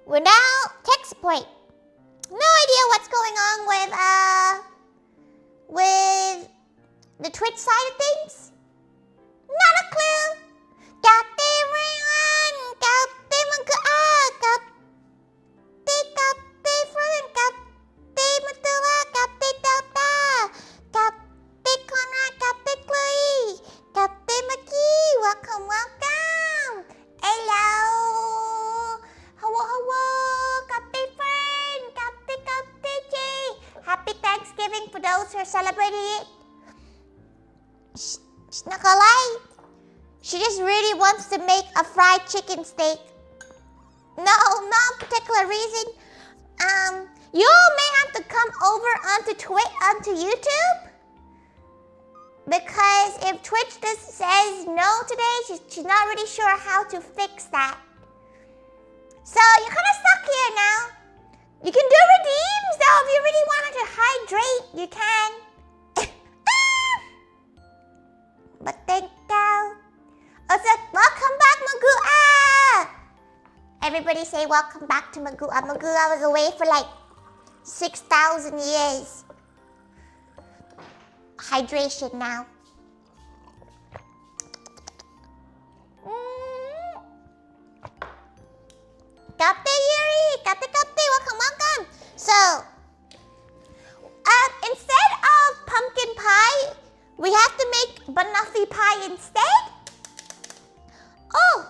We're now tech support. No idea what's going on with the Twitch side of things. Not a clue. Welcome, welcome. Hello. Hello, hello. Happy Thanksgiving for those who are celebrating it. She's not gonna lie. She just really wants to make a fried chicken steak. No particular reason. You all may have to come over onto YouTube. Because if Twitch just says no today, she's not really sure how to fix that. So you're kind of stuck here now. You can do redeems though. If you really wanted to hydrate, you can. But thank you. It's like, welcome back, Magua! Everybody say welcome back to Magua. Magua was away for like 6,000 years. Hydration now. Kapte Yuri! Kapte, welcome. So, instead of pumpkin pie, we have to make banoffee pie instead. Oh!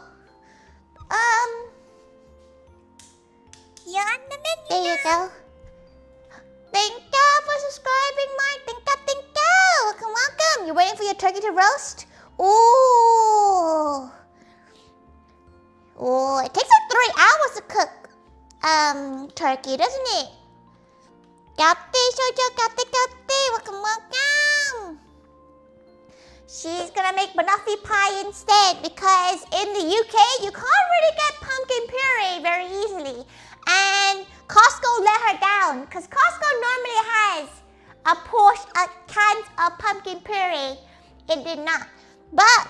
You're on the menu. There you go. Thank you for subscribing, Mark. Thank you. Welcome. You're waiting for your turkey to roast? Ooh. Oh, it takes like 3 hours to cook turkey, doesn't it? Kapte, Shoujo, Kapte. Welcome. She's gonna make banoffee pie instead because in the UK you can't really get pumpkin puree very easily. And Costco let her down because Costco normally has a can of pumpkin puree. It did not. But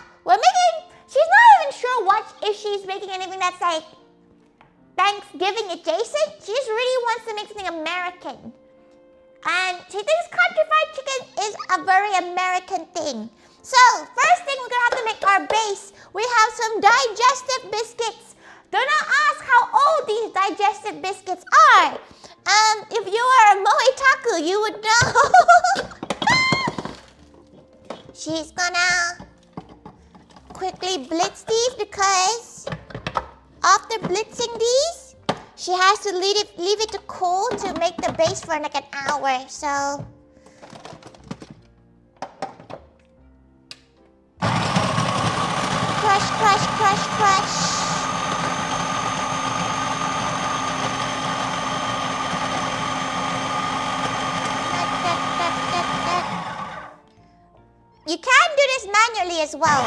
she's not even sure if she's making anything that's like Thanksgiving adjacent. She just really wants to make something American. And she thinks country fried chicken is a very American thing. So, first thing we're gonna have to make our base. We have some digestive biscuits. Do not ask how old these digestive biscuits are. If you are a Moetaku, you would know. She's gonna quickly blitz these because after blitzing these, she has to leave it to cool to make the base for like an hour. So crush. You can do this manually as well,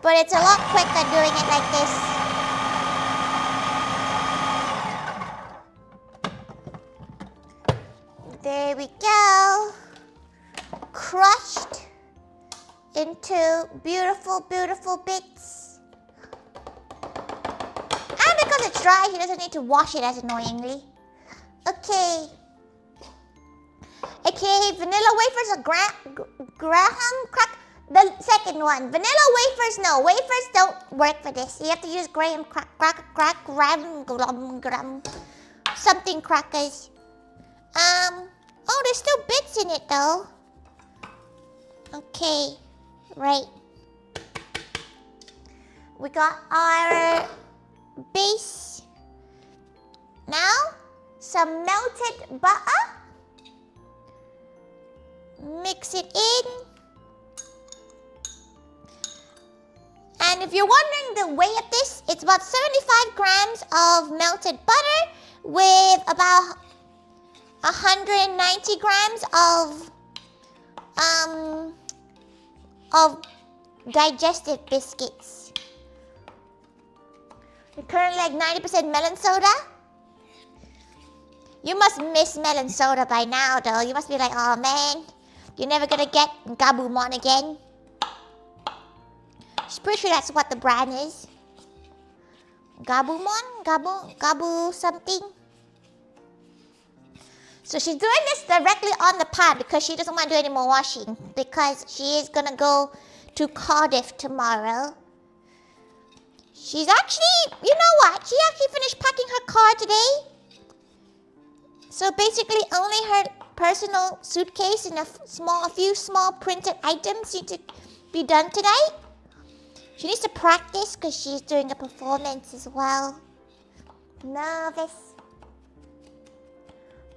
but it's a lot quicker doing it like this. There we go. Crushed into beautiful bits. And because it's dry, he doesn't need to wash it as annoyingly. Okay, vanilla wafers are graham crack. The second one, vanilla wafers. No, wafers don't work for this. You have to use graham something crackers. Oh, there's still bits in it though. Okay, right. We got our base. Now, some melted butter. Mix it in. And if you're wondering the weight of this, it's about 75 grams of melted butter with about 190 grams of digestive biscuits. You're currently like 90% melon soda. You must miss melon soda by now though. You must be like, oh man, you're never gonna get Gabumon again. Just pretty sure that's what the brand is. Gabumon? Gabu something? So she's doing this directly on the pan because she doesn't want to do any more washing because she is gonna go to Cardiff tomorrow. She's actually, you know what? She actually finished packing her car today. So basically only her personal suitcase and a few small printed items need to be done today. She needs to practice because she's doing a performance as well. Nervous.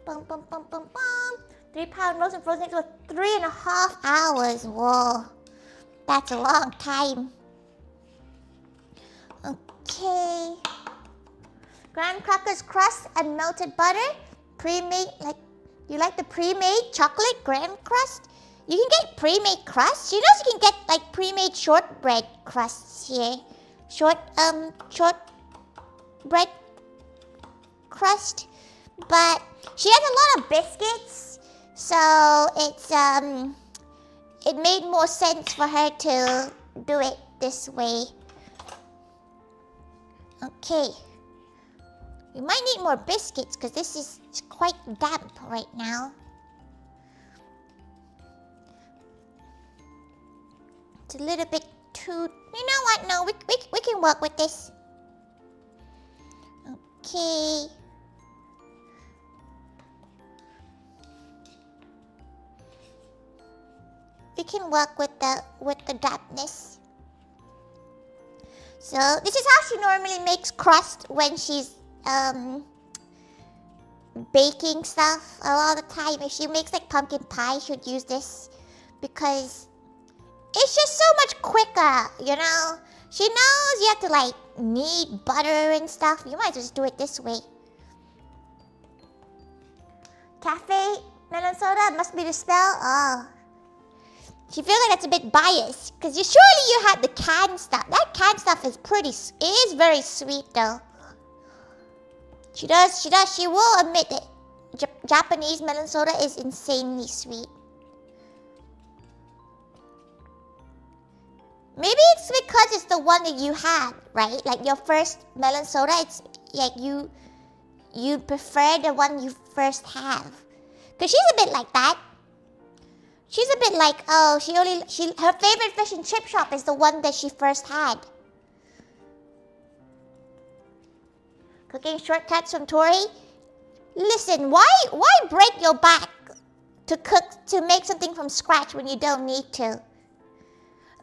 Bum, bum, bum, bum, bum. 3-pound roast and frozen eggs for 3.5 hours. Whoa. That's a long time. Okay. Graham crackers crust and melted butter. Pre-made, like, you like the pre-made chocolate graham crust? You can get pre-made crust. You know you can get like pre-made shortbread crusts here. Shortbread crust. But she has a lot of biscuits, so it made more sense for her to do it this way. Okay. We might need more biscuits because this is quite damp right now. It's a little bit too... You know what? No, we can work with this. Okay. We can work with the dampness. So this is how she normally makes crust when she's baking stuff. A lot of the time, if she makes like pumpkin pie, she would use this because it's just so much quicker, you know. She knows you have to like knead butter and stuff. You might as well just do it this way. Cafe melon soda must be the spell. Oh. She feels like that's a bit biased because surely you had the canned stuff. That canned stuff is very sweet though. She will admit it. Japanese melon soda is insanely sweet. Maybe it's because it's the one that you had, right? Like your first melon soda, it's like you prefer the one you first have. Because she's a bit like that. She's a bit like, oh, her favorite fish and chip shop is the one that she first had. Cooking shortcuts from Tori. Listen, why break your back to make something from scratch when you don't need to?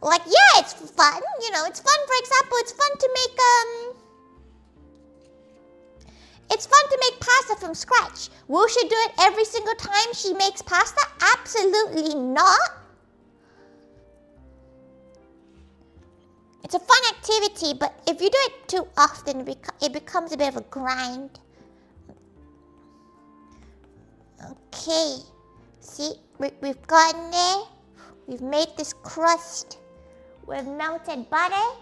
Like, yeah, it's fun, you know, it's fun. For example, it's fun to make pasta from scratch. Will she do it every single time she makes pasta? Absolutely not. It's a fun activity, but if you do it too often, it becomes a bit of a grind. Okay, see, we've gotten there. We've made this crust with melted butter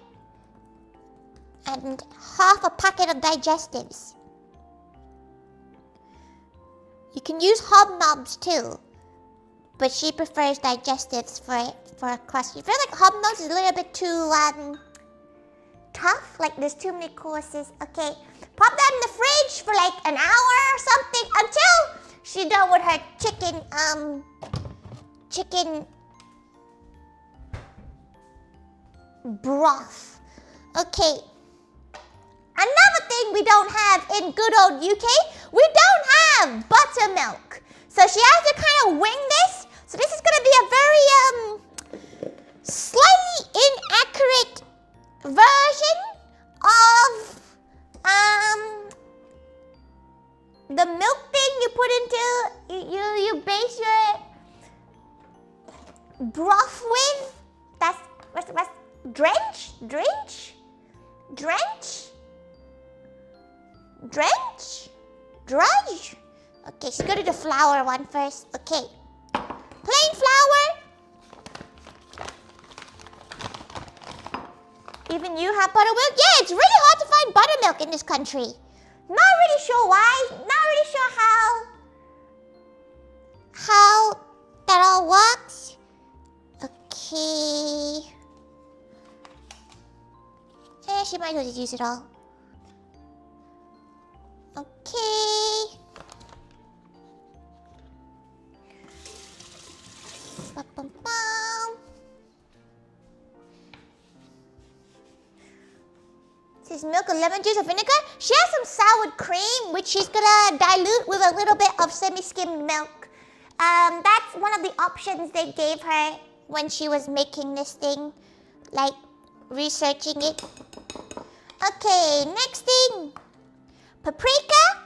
and half a packet of digestives. You can use hobnobs too, but she prefers digestives for a crust. You feel like hobnobs is a little bit too tough, like there's too many courses. Okay, pop that in the fridge for like an hour or something until she's done with her chicken broth. Okay. Another thing we don't have in good old UK, we don't have buttermilk. So she has to kind of wing this. So this is going to be a very slightly inaccurate version of the milk thing you put into, you base your broth with. That's drench. Drudge. Okay, she's gonna do the flour one first. Okay, plain flour. Even you have buttermilk? Yeah, it's really hard to find buttermilk in this country. Not really sure why. Not really sure how that all works. Okay. She might as well just use it all. This is milk and lemon juice or vinegar. She has some sour cream, which she's gonna dilute with a little bit of semi-skimmed milk. That's one of the options they gave her when she was making this thing, like researching it. Okay, next thing. Paprika.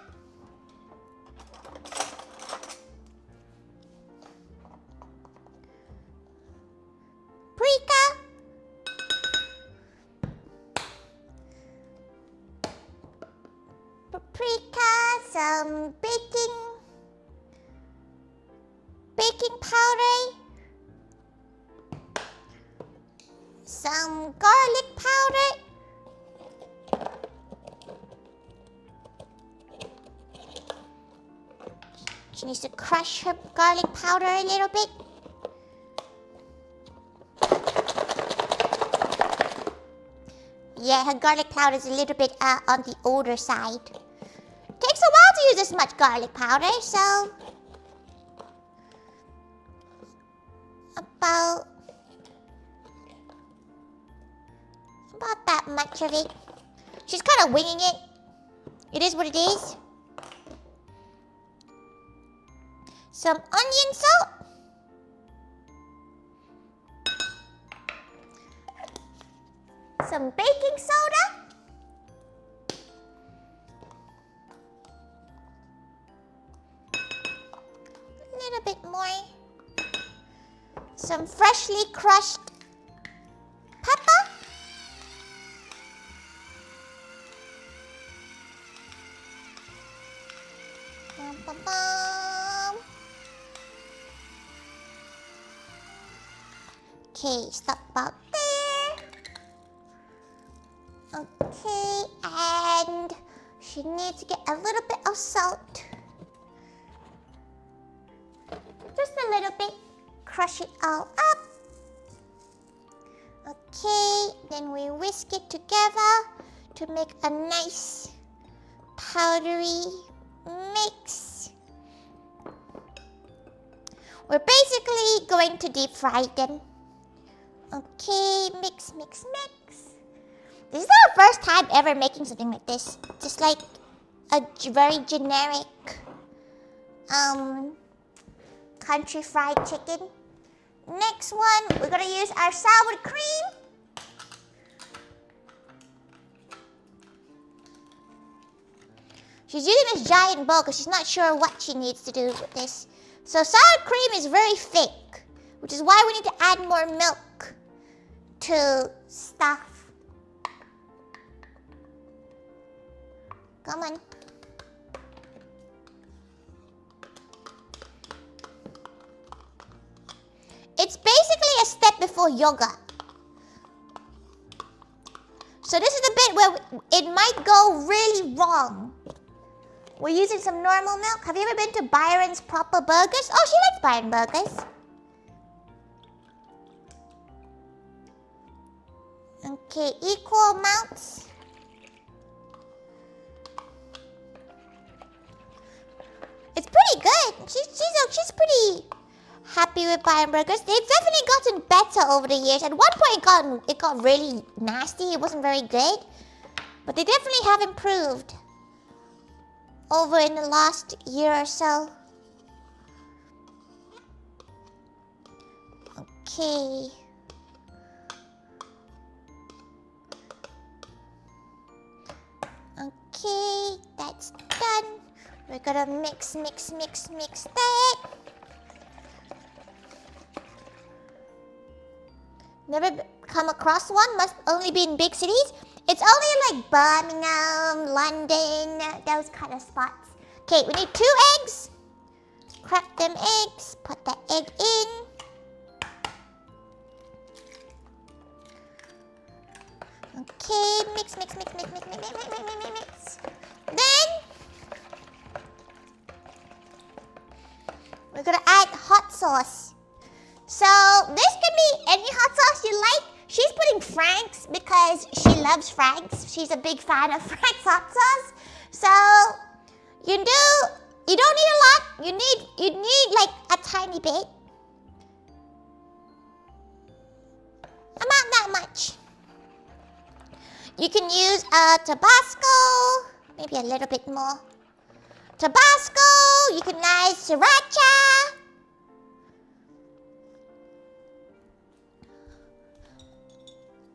Paprika, some baking powder, some garlic powder, she needs to crush her garlic powder a little bit. Yeah, her garlic powder is a little bit on the older side. Takes a while to use this much garlic powder, so about that much of it. She's kind of winging it. It is what it is. Some onion salt. Some baking soda. A little bit more. Some freshly crushed pepper. Bum, bum, bum. Okay, stop about there. Okay, and she needs to get a little bit of salt. Just a little bit. Crush it all up. Okay, then we whisk it together to make a nice powdery mix. We're basically going to deep fry them. Okay, mix, mix, mix. This is our first time ever making something like this. Just like a very generic country fried chicken. Next one, we're gonna use our sour cream. She's using this giant bowl because she's not sure what she needs to do with this. So sour cream is very thick, which is why we need to add more milk to stuff. Come on. It's basically a step before yoga. So this is the bit where it might go really wrong. We're using some normal milk. Have you ever been to Byron's Proper Burgers? Oh, she likes Byron Burgers. Okay, equal amounts. It's pretty good. She's pretty happy with Byron Burgers. They've definitely gotten better over the years. At one point it got really nasty. It wasn't very good. But they definitely have improved over in the last year or so. Okay. Okay, that's done. We're gonna mix, mix, mix, mix that. Never come across one, must only be in big cities. It's only like Birmingham, London, those kind of spots. Okay, we need 2 eggs. Crack them eggs, put the egg in. Okay, mix, mix, mix, mix, mix, mix, mix, mix, mix, mix, mix. Then we're gonna add hot sauce. So this can be any hot sauce you like. She's putting Frank's because she loves Frank's. She's a big fan of Frank's hot sauce. So you don't need a lot. You need like a tiny bit. About that much. You can use Tabasco, maybe a little bit more. Tabasco, you can use sriracha.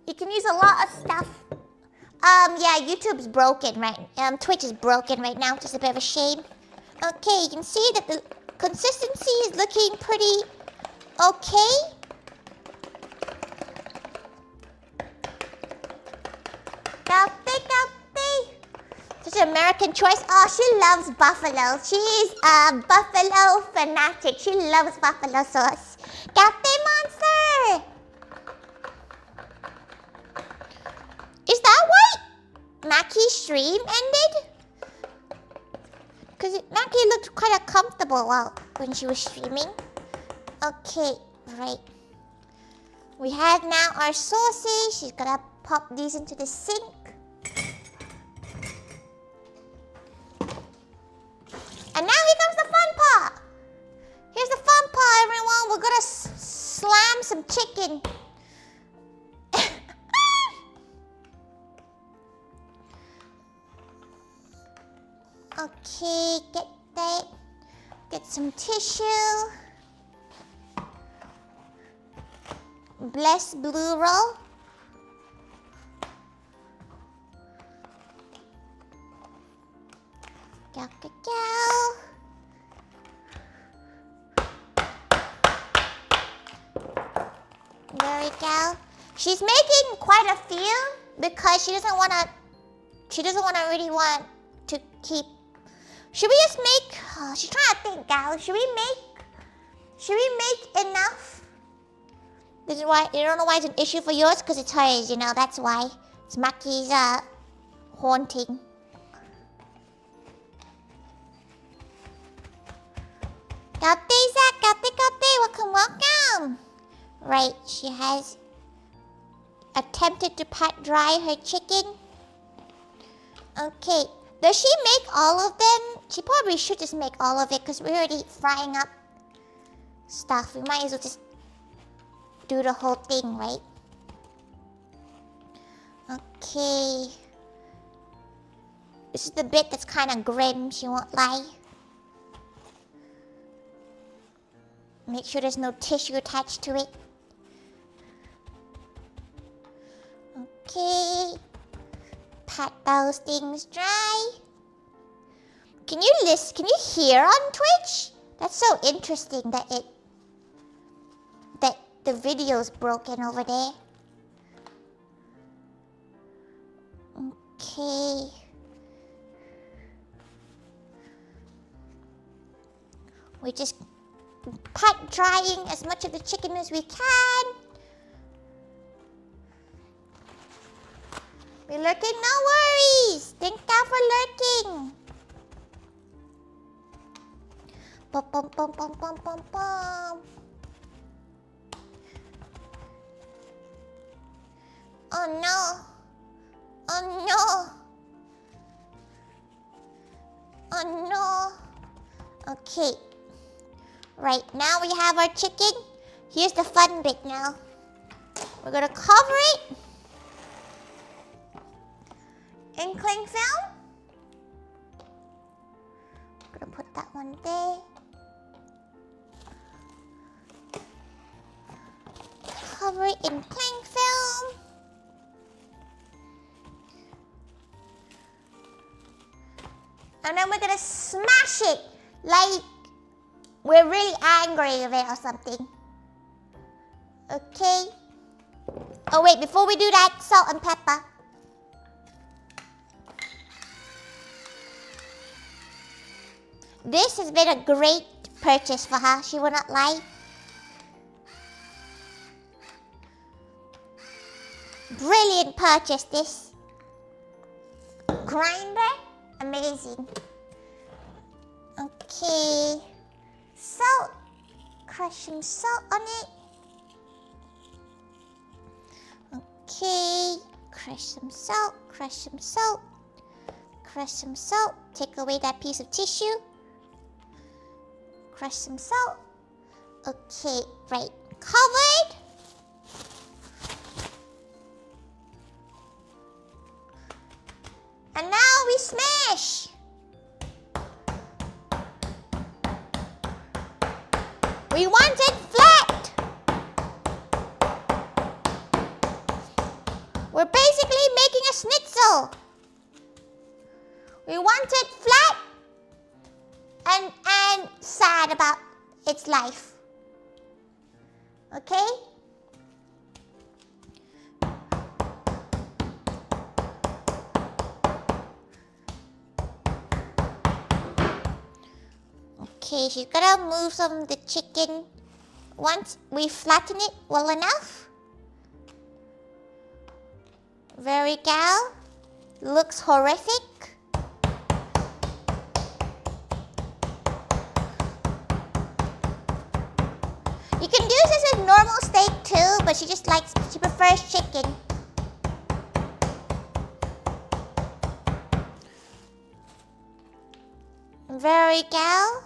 You can use a lot of stuff. Yeah, YouTube's broken right. Twitch is broken right now, which is a bit of a shame. Okay, you can see that the consistency is looking pretty okay. Such an American choice. Oh, she loves buffalo. She's a buffalo fanatic. She loves buffalo sauce. Cafe monster! Is that why Mackie's stream ended? Because Mackie looked quite uncomfortable when she was streaming. Okay, right. We have now our sauces. She's gonna pop these into the sink. And now here comes the fun part. Here's the fun part, everyone. We're gonna slam some chicken. Okay, get that. Get some tissue. Bless blue roll. Go, go, go. There we go. She's making quite a few because she doesn't want to really want to keep. Should we just make, she's trying to think, gal. Should we make enough? This is why, you don't know why it's an issue for yours? Because it's hers, you know, that's why. It's Mackie's, haunting. Kate, Zach, Kate, welcome. Right, she has attempted to pat dry her chicken. Okay, does she make all of them? She probably should just make all of it because we're already frying up stuff. We might as well just do the whole thing, right? Okay. This is the bit that's kind of grim, she won't lie. Make sure there's no tissue attached to it. Okay. Pat those things dry. Can you hear on Twitch? That's so interesting that the video's broken over there. Okay. We're just pat drying as much of the chicken as we can. We're lurking, no worries. Thank you for lurking. Bum, bum, bum, bum, bum, bum, bum. Oh no. Oh no. Oh no. Okay. Right, now we have our chicken. Here's the fun bit now. We're gonna cover it in cling film. Gonna put that one there. Cover it in cling film. And then we're gonna smash it like we're really angry with it or something. Okay. Oh wait, before we do that, salt and pepper. This has been a great purchase for her, she will not lie. Brilliant purchase, this. Grinder, amazing. Okay. Salt. Crush some salt on it. Okay. Crush some salt, crush some salt. Crush some salt. Take away that piece of tissue. Crush some salt. Okay, right. Covered. And now we smash. We want it flat. We're basically making a schnitzel. We want it flat and sad about its life. Okay? Okay, she's gonna move some of the chicken once we flatten it well enough. Very gal. Looks horrific. You can use this as normal steak too, but she prefers chicken. Very gal.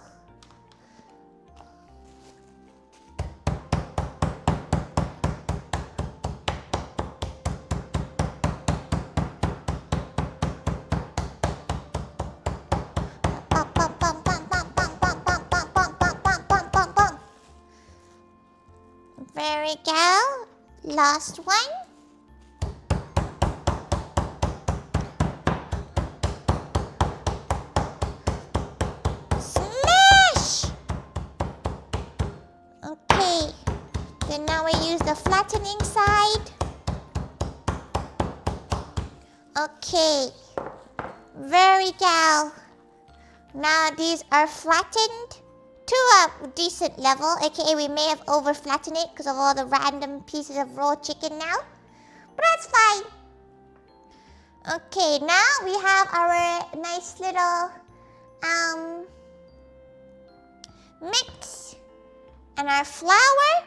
Very gal. Last one. Smash! Okay. Then now we use the flattening side. Okay. Very gal. Now these are flattened to a decent level, aka we may have over flattened it because of all the random pieces of raw chicken now. But that's fine. Okay, now we have our nice little mix and our flour.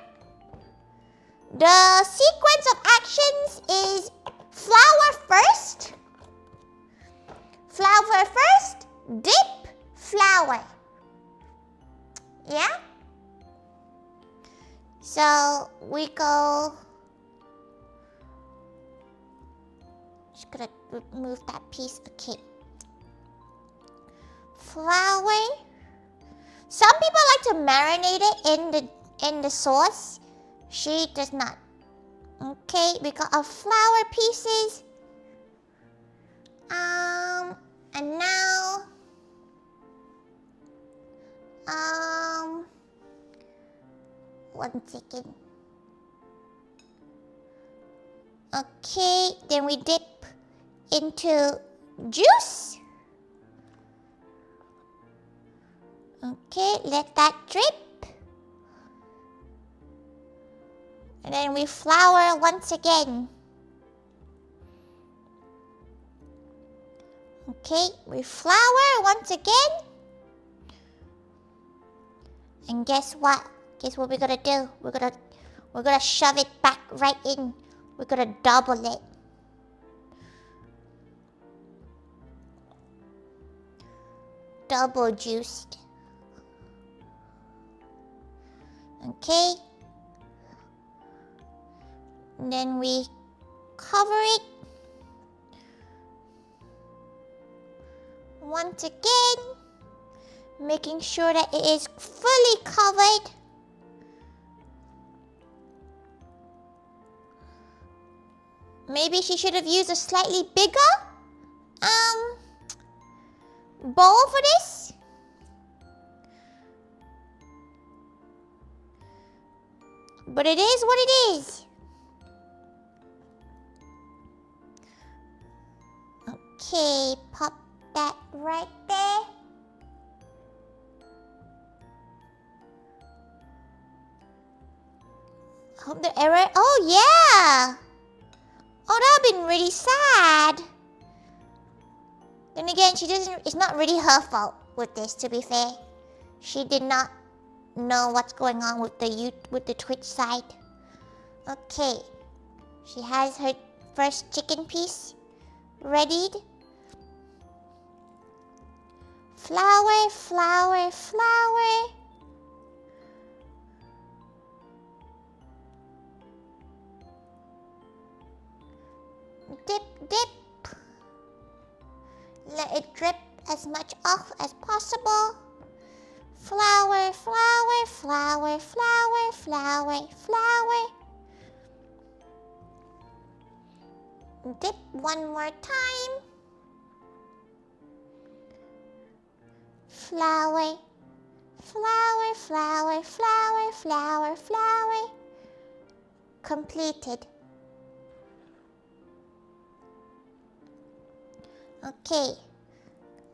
The sequence of actions is flour first, dip, flour. Yeah? So we go. Just gonna remove that piece. Okay. Flour. Some people like to marinate it in the sauce. She does not. Okay, we got our flour pieces. And now 1 second. Okay, then we dip into juice. Okay, let that drip. And then we flour once again. Okay, we flour once again. And guess what? Guess what we're gonna do? We're gonna shove it back right in. We're gonna double it. Double juiced. Okay. And then we cover it. Once again, making sure that it is fully covered. Maybe she should have used a slightly bigger bowl for this. But it is what it is. Okay, pop that right there. Hope the error. Oh yeah. Oh, that would have been really sad. Then again, it's not really her fault with this, to be fair. She did not know what's going on with the Twitch side. Okay. She has her first chicken piece readied. Flour, flour, flour. Dip, dip. let it drip as much off as possible. Flour, flour, flour, flour, flour, flour. Dip one more time. Flour, flour, flour, flour, flour, flour. Completed. Okay,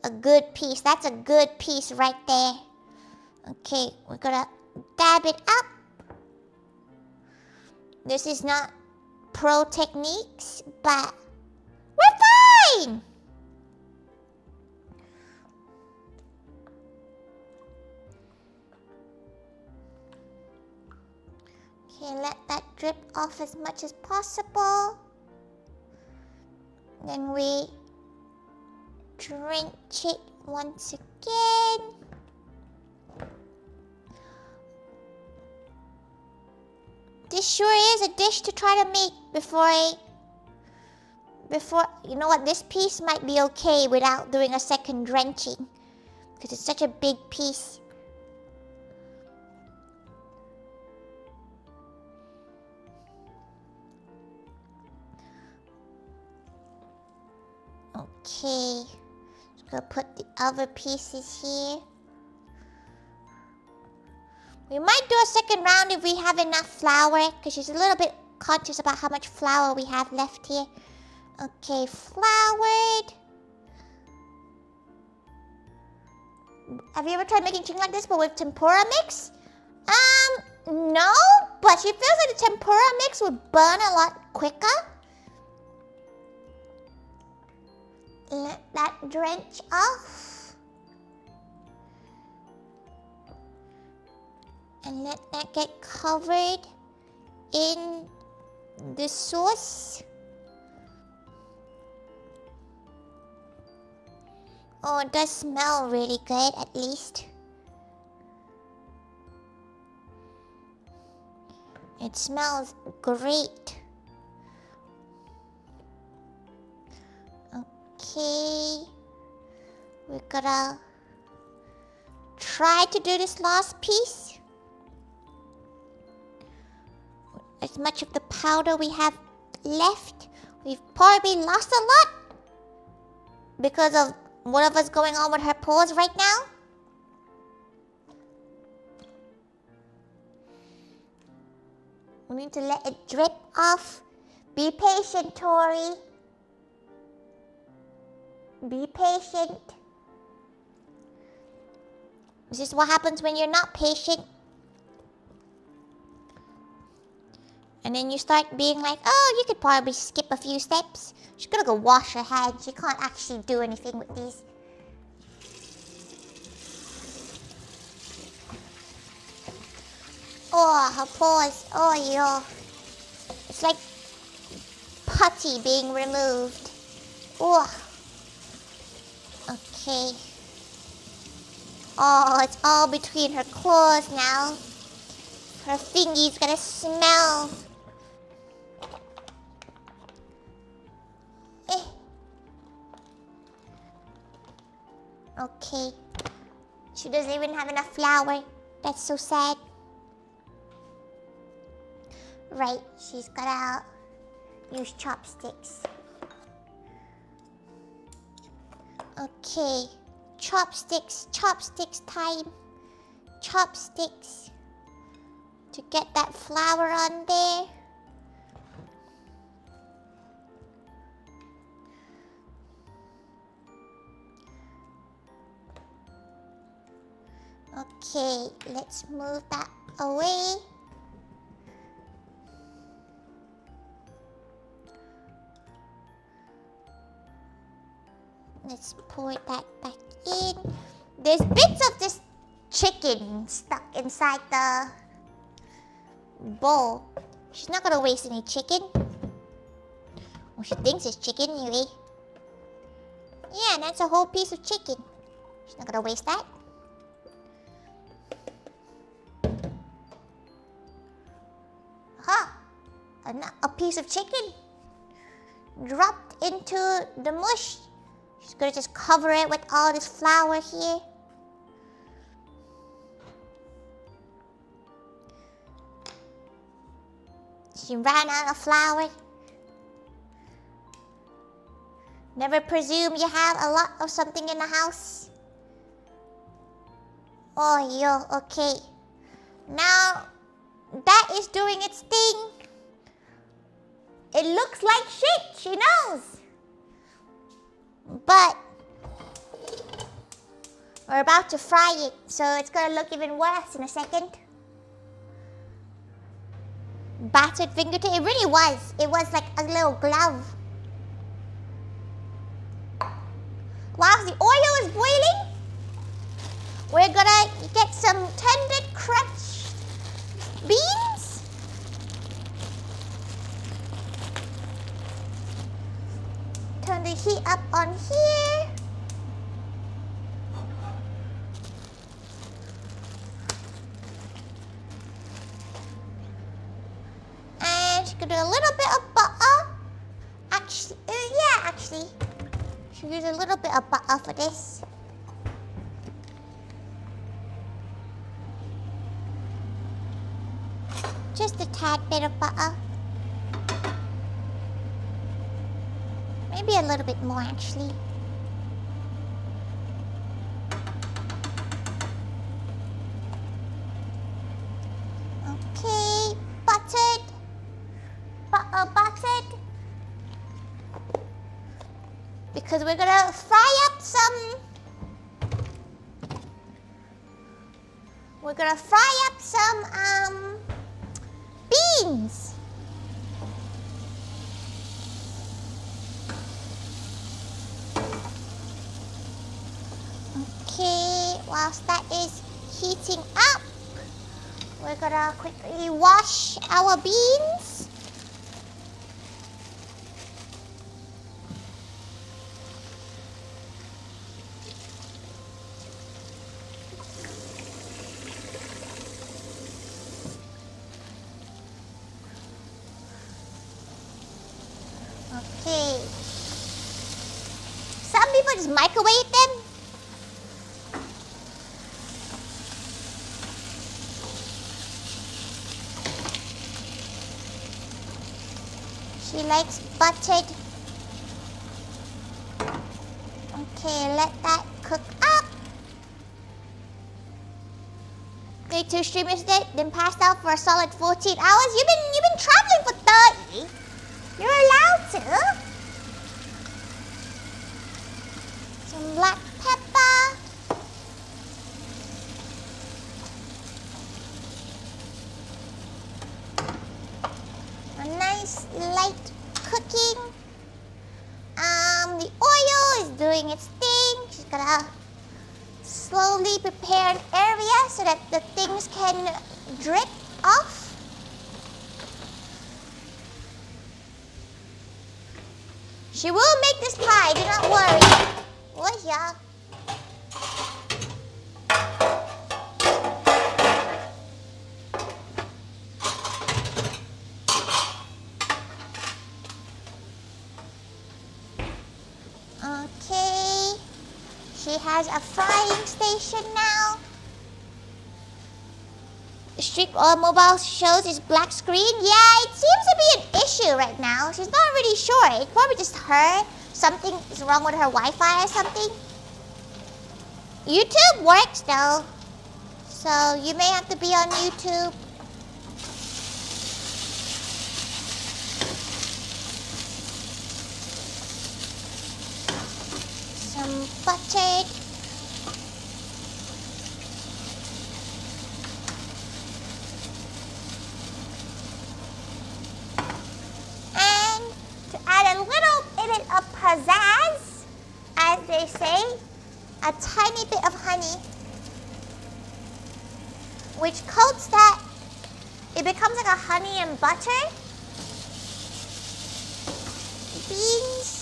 a good piece. That's a good piece right there. Okay, we're gonna dab it up. This is not pro techniques, but we're fine. Okay, let that drip off as much as possible. Then we drench it once again. This sure is a dish to try to make before you know what, this piece might be okay without doing a second drenching because it's such a big piece. Okay, just gonna put the other pieces here. We might do a second round if we have enough flour, because she's a little bit conscious about how much flour we have left here. Okay, floured. Have you ever tried making chicken like this, but with tempura mix? No, but she feels like the tempura mix would burn a lot quicker. Let that drench off. And let that get covered in the sauce. Oh, it does smell really good, at least. It smells great. Okay. We're gonna try to do this last piece. As much of the powder we have left. We've probably lost a lot because of whatever's going on with her paws right now. We need to let it drip off. Be patient, Tori. Be patient. This is what happens when you're not patient. And then you start being like, oh, you could probably skip a few steps. She's gonna go wash her hands. She can't actually do anything with these. Oh, her paws. Oh, yo. It's like putty being removed. Oh. Okay. Oh, it's all between her claws now. Her fingy's gonna smell. Okay. She doesn't even have enough flour. That's so sad. Right, she's gotta use chopsticks. Okay. Chopsticks, chopsticks time. Chopsticks. To get that flour on there. Okay, let's move that away. Let's pour that back in. There's bits of this chicken stuck inside the bowl. She's not gonna waste any chicken. Well, she thinks it's chicken anyway. Yeah, that's a whole piece of chicken. She's not gonna waste that. Huh. A piece of chicken dropped into the mush. She's gonna just cover it with all this flour here. She ran out of flour. Never presume you have a lot of something in the house. Oh, yo, okay. Now, that is doing its thing. It looks like shit, she knows. But we're about to fry it, so it's gonna look even worse in a second. Battered fingertip, it really was. It was like a little glove. Whilst the oil is boiling, we're gonna get some tender crushed beans. Turn the heat up on here. And she's gonna do a little bit of butter. Actually, she'll use a little bit of butter for this. Just a tad bit of butter. Maybe a little bit more actually. Okay, buttered. Buttered. Because we're gonna fry up some beans. Okay, whilst that is heating up, we're gonna quickly wash our beans. Okay. Some people just microwave them. She likes buttered. Okay, let that cook up. Day 2 stream yesterday, then passed out for a solid 14 hours. You've been traveling for 30. You're allowed to. Some black pepper. A nice light cooking. The oil is doing its thing. She's gonna slowly prepare an area so that the things can drip off. She will make this pie, do not worry. Oh yeah. Okay. She has a frying station now. Streak all mobile shows is black screen. Yeah, it seems to be an issue right now. She's not really sure. It's probably just her. Something is wrong with her Wi-Fi or something. YouTube works though. So you may have to be on YouTube. Some buttered. Add a little bit of pizzazz, as they say, a tiny bit of honey, which coats that, it becomes like a honey and butter. Beans.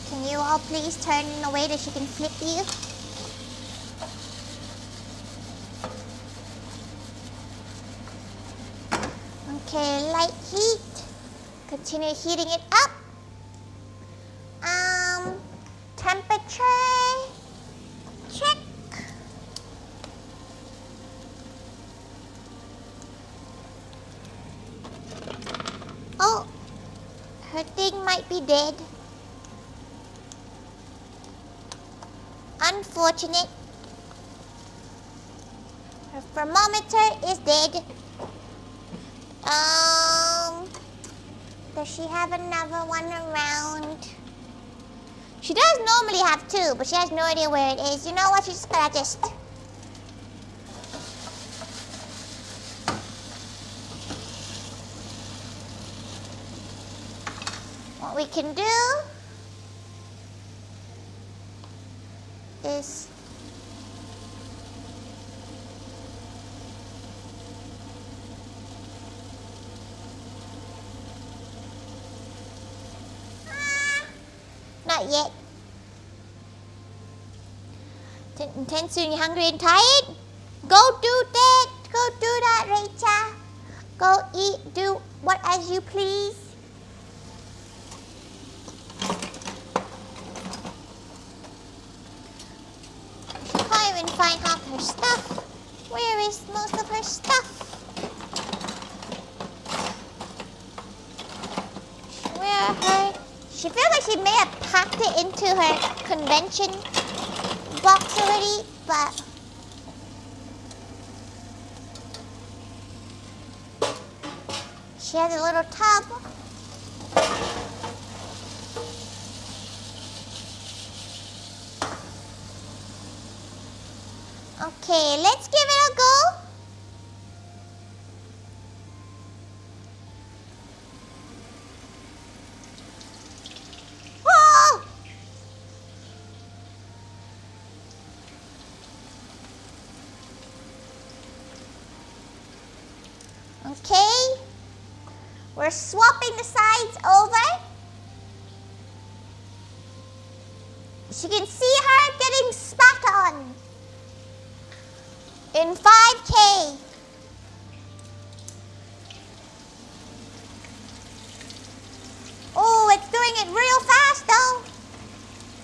Can you all please turn in a way that she can flip you? Okay, light heat. Continue heating it up. Temperature. Check. Oh, her thing might be dead. Unfortunate. Her thermometer is dead. Does she have another one around? She does normally have two, but she has no idea where it is. You know what? She's just gonna What we can do is not yet. Soon you're hungry and tired? Go do that. Go do that, Rachel. Go eat. Do what as you please. She can't even find half her stuff. Where is most of her stuff? Where are her? She feels like she may have packed it into her convention box already, but she has a little tub. Okay, let's give it a go. Whoa! Okay, we're swapping the sides over. She can see her getting spat on in 5K. Oh, it's doing it real fast though.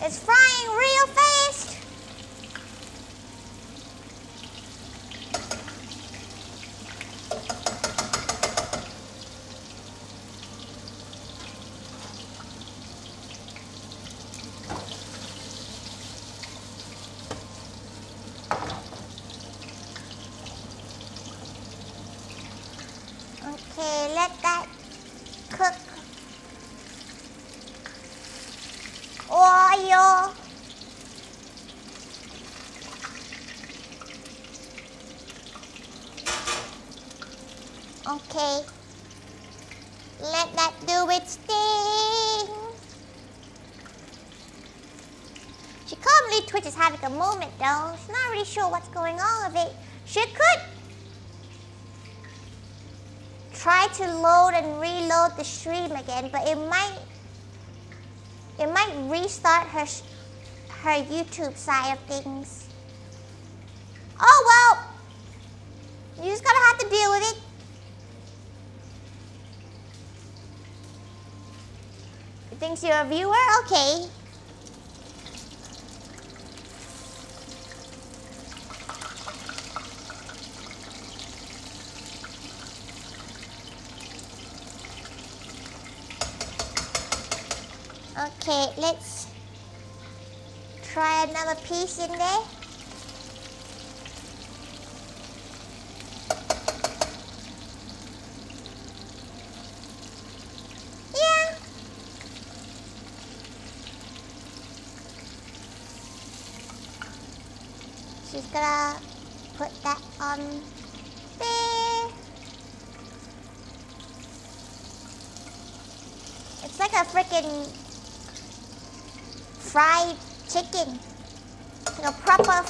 It's frying real fast. Okay, let that cook. Oil. Okay, let that do its thing. She calmly twitches having a moment though. She's not really sure what's going on with it. She could try to load and reload the stream again, but it might restart her YouTube side of things. Oh well, you just gotta have to deal with it. You think you're a viewer? Okay. Okay, let's try another piece in there. Yeah. She's gonna put that on there. It's like a freaking fried chicken. Like a proper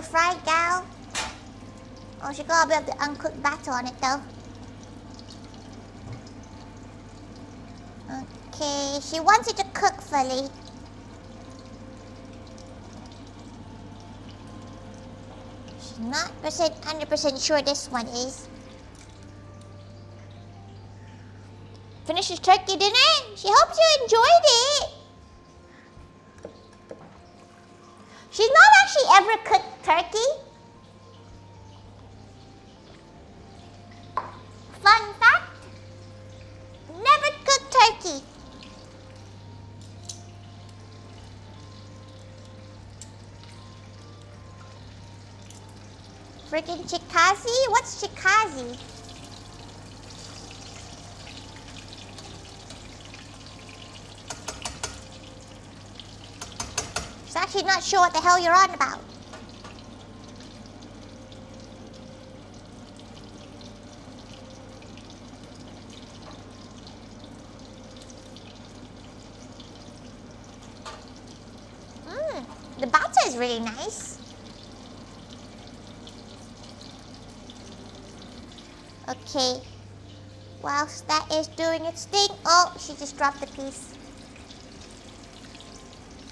fried gal. Oh, she got a bit of the uncooked batter on it though. Okay, she wants it to cook fully. Not 100% sure this one is. Finished his turkey dinner? She hopes you enjoyed it. She's not actually ever cooked turkey. Fun fact, never cooked turkey. Freaking chikazi? What's chikazi? She's actually not sure what the hell you're on about. The batter is really nice. Okay. Whilst that is doing its thing. Oh, she just dropped the piece.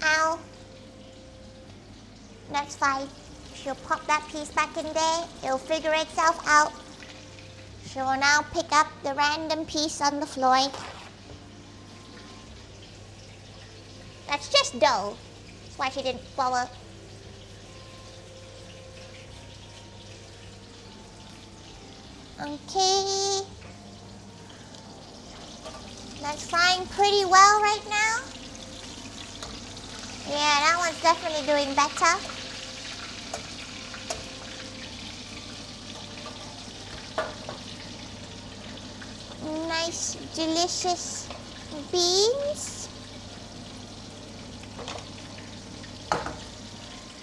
Ow. That's fine. She'll pop that piece back in there. It'll figure itself out. She will now pick up the random piece on the floor. That's just dough. That's why she didn't follow. Okay. That's frying pretty well right now. Yeah, that one's definitely doing better. Nice, delicious beans.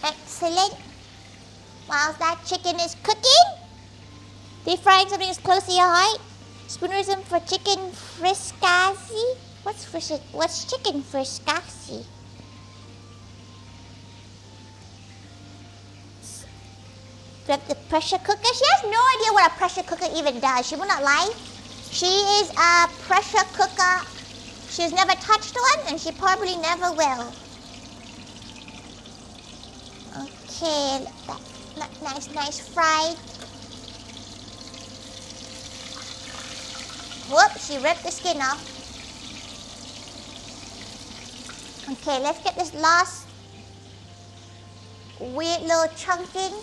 Excellent. Whilst that chicken is cooking, deep frying something as close to your heart. Spoonerism for chicken fricassee. What's chicken fricassee? Grab the pressure cooker. She has no idea what a pressure cooker even does. She will not lie. She is a pressure cooker. She's never touched one and she probably never will. Okay, nice fried. Whoop, she ripped the skin off. Okay, let's get this last weird little chunking.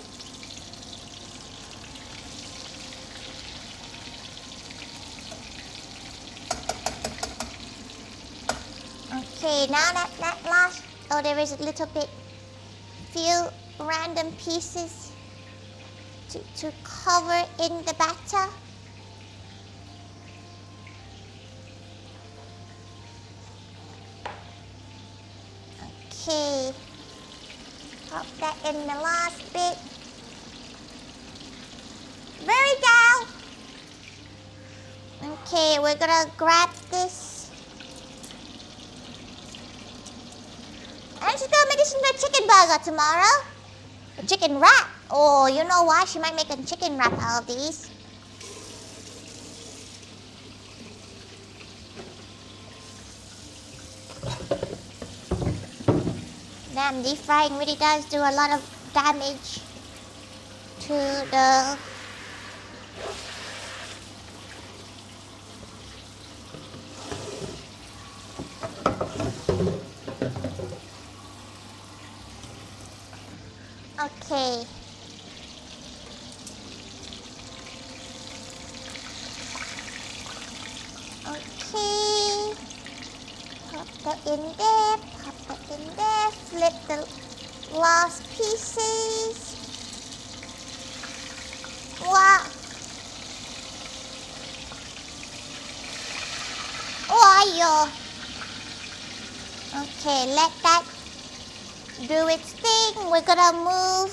Okay, now that last, oh, there is a little bit, few random pieces to cover in the batter. Okay, pop that in the last bit. Very down. Okay, we're gonna grab this. And she's gonna make us into a chicken burger tomorrow. A chicken wrap. Oh, you know what? She might make a chicken wrap out of these. Damn, deep frying really does do a lot of damage to the okay. Okay. Pop that in there. Pop that in there. Flip the last pieces. Wow. Oh, okay, let that do its thing. We're gonna move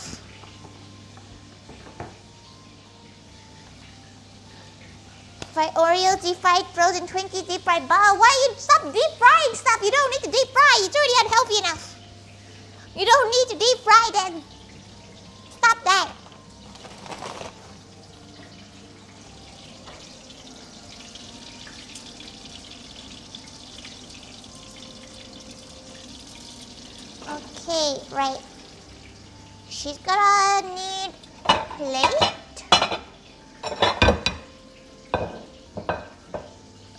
fried Oreos, deep fried frozen Twinkies, deep fried bar. Why you stop deep frying stuff? You don't need to deep fry. It's already unhealthy enough. You don't need to deep fry then. Stop that. Okay, right. She's gonna need plate.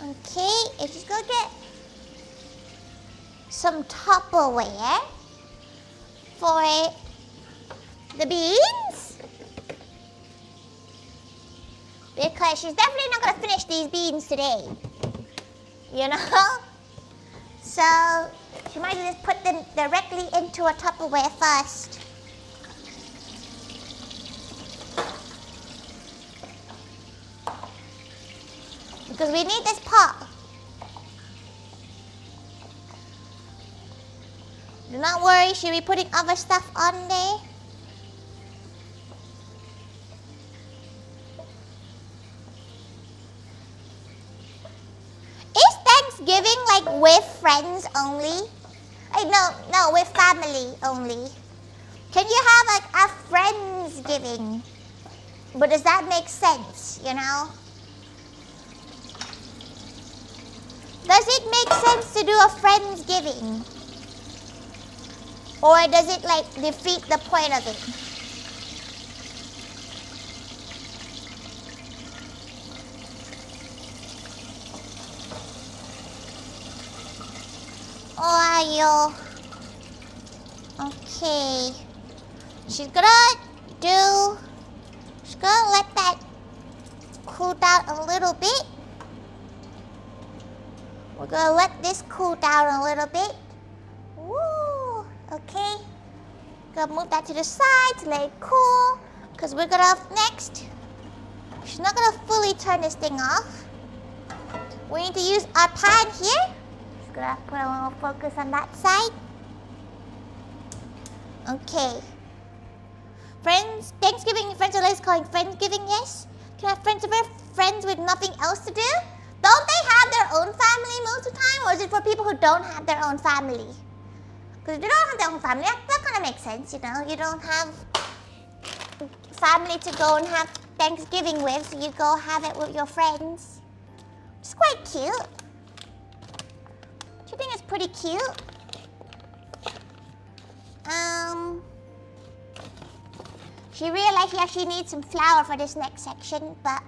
Okay, and she's gonna get some Tupperware for the beans. Because she's definitely not gonna finish these beans today. You know? So she might just put them directly into a Tupperware first. Because we need this pot. Do not worry, she'll be putting other stuff on there. Is Thanksgiving like with friends only? No, with family only. Can you have like a Friendsgiving? But does that make sense, you know? Does it make sense to do a Friendsgiving? Or does it like defeat the point of it? Oil. Okay. She's gonna let that cool down a little bit. We're gonna let this cool down a little bit. Woo, okay. Gonna move that to the side to let it cool. Because we're gonna, next, she's not gonna fully turn this thing off. We need to use our pan here. Just gonna put a little focus on that side. Okay. Friends, Thanksgiving, friends are always calling Friendsgiving, yes? Can I have friends over, friends with nothing else to do? Don't they have their own family most of the time, or is it for people who don't have their own family? Because if they don't have their own family, that kind of makes sense, you know? You don't have family to go and have Thanksgiving with, so you go have it with your friends. It's quite cute. Do you think it's pretty cute? She realized she actually needs some flour for this next section, but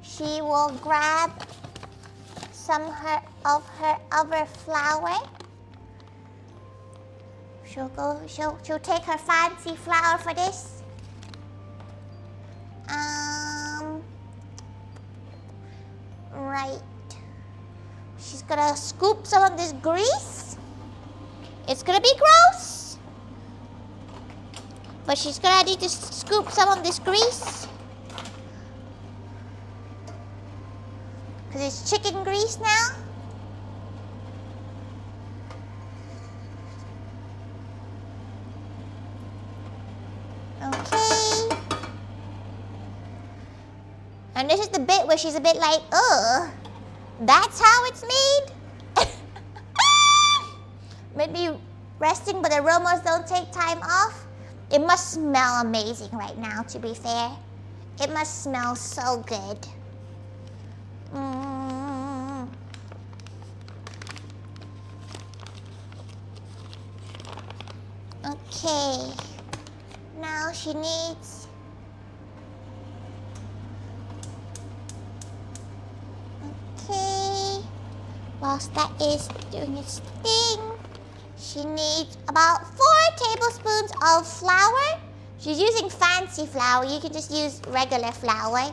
she will grab some of her other flour. She'll take her fancy flour for this. Right. She's gonna scoop some of this grease. It's gonna be gross, but she's gonna need to scoop some of this grease. Because it's chicken grease now. Okay. And this is the bit where she's a bit like, ugh, that's how it's made? Maybe resting, but the aromas don't take time off. It must smell amazing right now, to be fair. It must smell so good. Okay. Now she needs... Okay. Whilst that is doing its thing, she needs about 4 tablespoons of flour. She's using fancy flour. You can just use regular flour.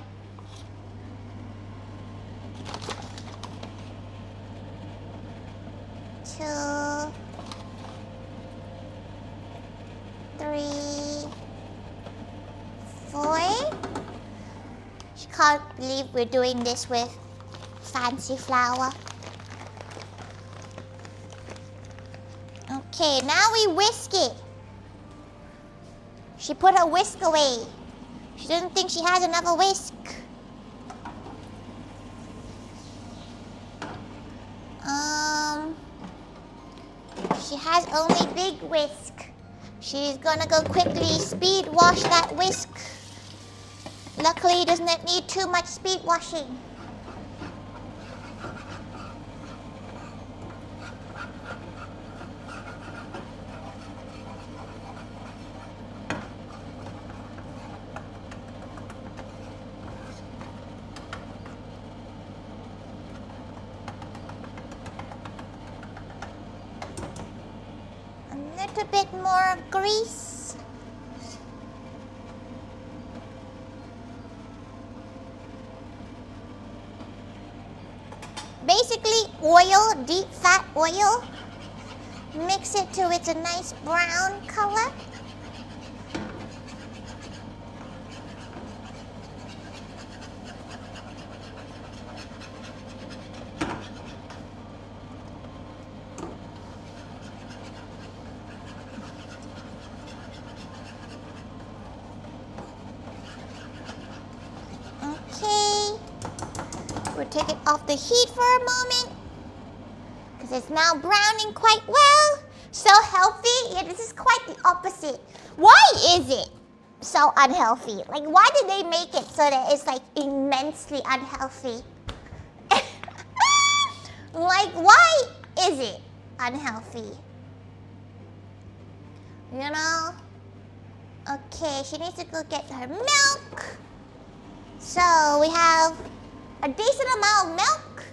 2, 3, 4. She can't believe we're doing this with fancy flour. Okay, now we whisk it. She put her whisk away. She doesn't think she has another whisk. She has only big whisk. She's gonna go quickly speed wash that whisk. Luckily, it doesn't need too much speed washing. little bit more grease. Basically oil, deep fat oil. Mix it till it's a nice brown color. Okay. We'll take it off the heat for a moment. Because it's now browning quite well. So healthy. Yeah, this is quite the opposite. Why is it so unhealthy? Like, why did they make it so that it's like immensely unhealthy? Like, why is it unhealthy? You know? Okay, she needs to go get her milk. So we have a decent amount of milk.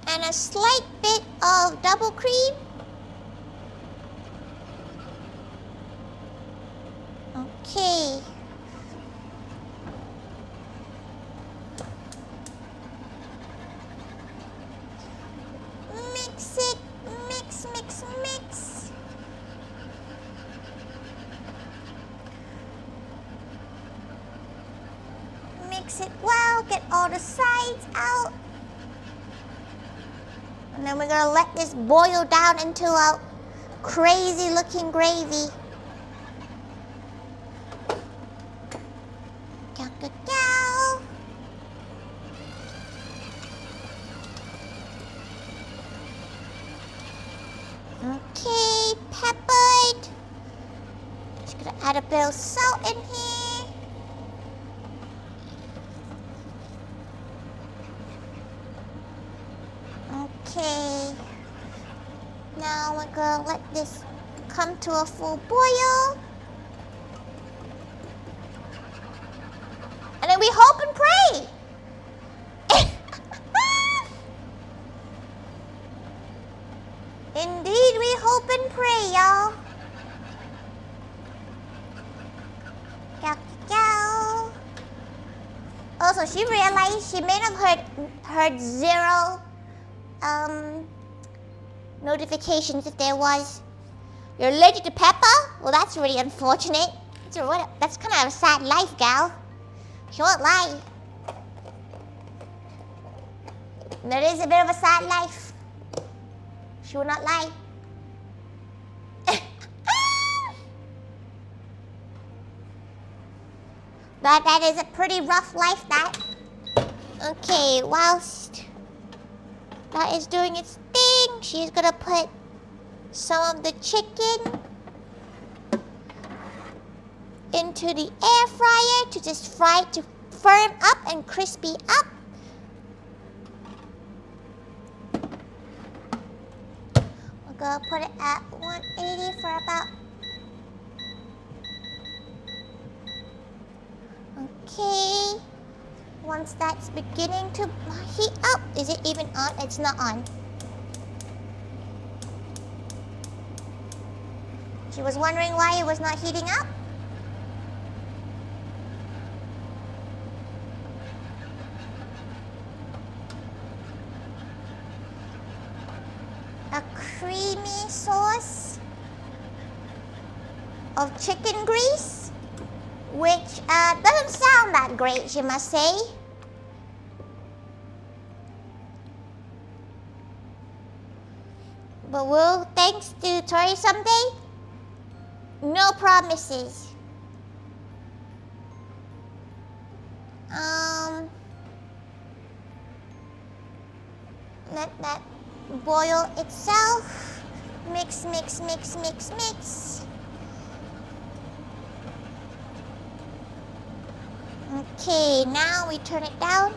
And a slight bit of double cream. Okay. Mix it. Mix, mix, mix. Mix it well. Get all the sides out. And then we're gonna let this boil down into a crazy looking gravy. Okay, peppered. Just gonna add a bit of salt in here. Okay. Now we're gonna let this come to a full boil. And then we hope and pray. Indeed, we hope and pray, y'all. Also, she realized she may have heard zero notifications if there was. You're allergic to pepper? Well, that's really unfortunate. That's kind of a sad life, gal. She won't lie. There is a bit of a sad life. She will not lie. But that is a pretty rough life, that. Okay, whilst that is doing its thing, she's gonna put some of the chicken into the air fryer to just fry it to firm up and crispy up. We're gonna put it at 180 for about... Okay. Once that's beginning to heat up, is it even on? It's not on. She was wondering why it was not heating up. A creamy sauce of chicken grease, which doesn't sound that great, you must say. But will, thanks to Tori someday, no promises. Let that boil itself. Mix, mix, mix, mix, mix. Okay, now we turn it down.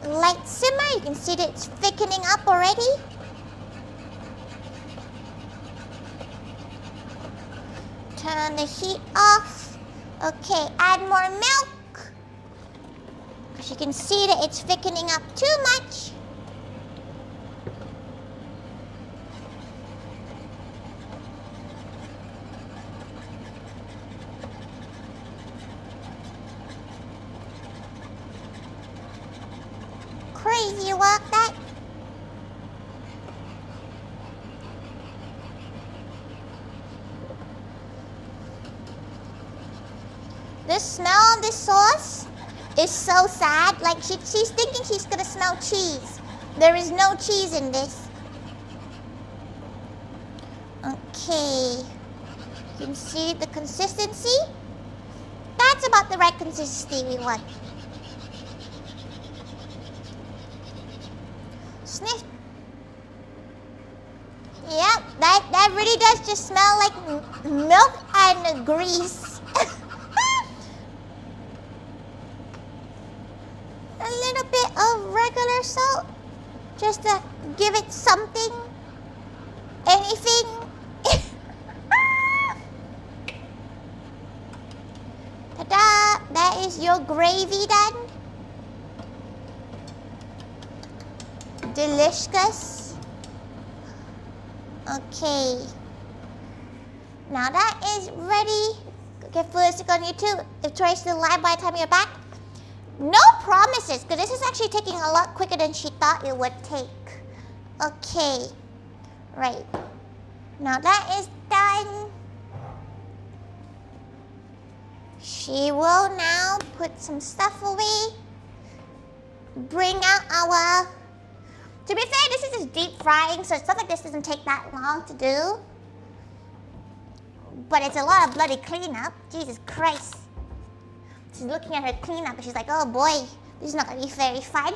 Light simmer. You can see that it's thickening up already. Turn the heat off. Okay, add more milk. Because you can see that it's thickening up too much. Crazy work that. The smell of this sauce is so sad. Like she's thinking she's gonna smell cheese. There is no cheese in this. Okay. You can see the consistency. That's about the right consistency we want. Sniff. Yep, that really does just smell like milk and grease. A little bit of regular salt, just to give it something, anything. Ta-da! That is your gravy done. Delicious. Okay. Now that is ready. Get footage on YouTube. If Tori's still live by the time you're back. No promises, because this is actually taking a lot quicker than she thought it would take. Okay. Right. Now that is done. She will now put some stuff away. Bring out our... To be fair, this is just deep frying, so stuff like this doesn't take that long to do. But it's a lot of bloody cleanup. Jesus Christ. She's looking at her cleanup and she's like, oh boy, this is not going to be very fun.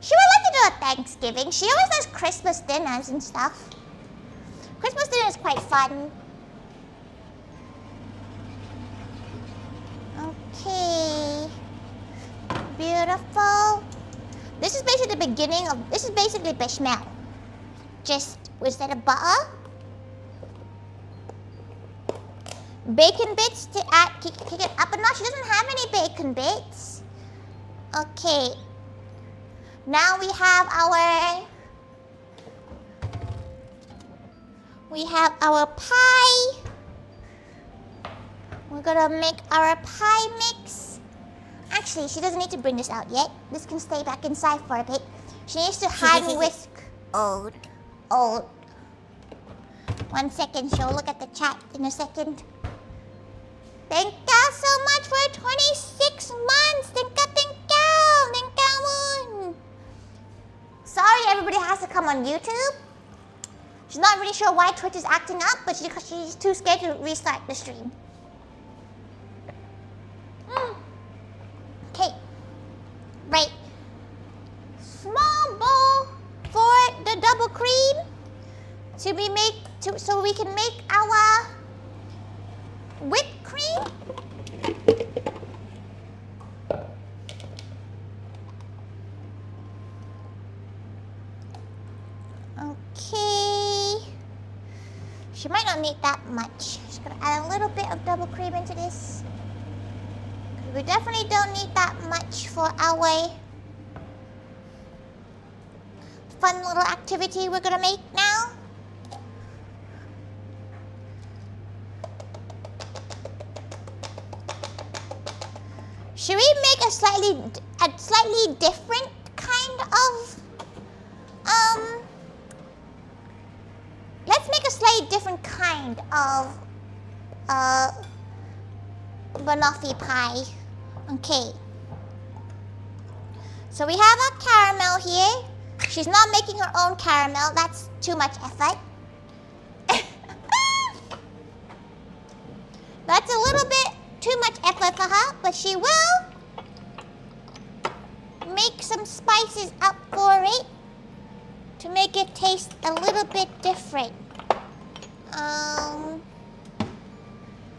She would like to do a Thanksgiving. She always does Christmas dinners and stuff. Christmas dinner is quite fun. Okay. Beautiful. This is basically the beginning of, this is basically bechamel. Just instead of butter. Bacon bits to add, kick it up a notch. She doesn't have any bacon bits. Okay. Now we have our pie. We're gonna make our pie mix. Actually, she doesn't need to bring this out yet. This can stay back inside for a bit. She needs to hand whisk. Old. 1 second, she'll look at the chat in a second. Thank you so much for 26 months. Thank you. Sorry everybody has to come on YouTube. She's not really sure why Twitch is acting up, but she's too scared to restart the stream. Okay. Right. Small bowl for the double cream so we can make our whipped cream. Okay. She might not need that much. She's gonna add a little bit of double cream into this. We definitely don't need that much for our fun little activity we're gonna make now. Should we make a slightly different kind of let's make a slightly different kind of banoffee pie. Okay. So we have our caramel here. She's not making her own caramel. That's too much effort. That's a little bit too much effort for her, but she will make some spices up for it to make it taste a little bit different.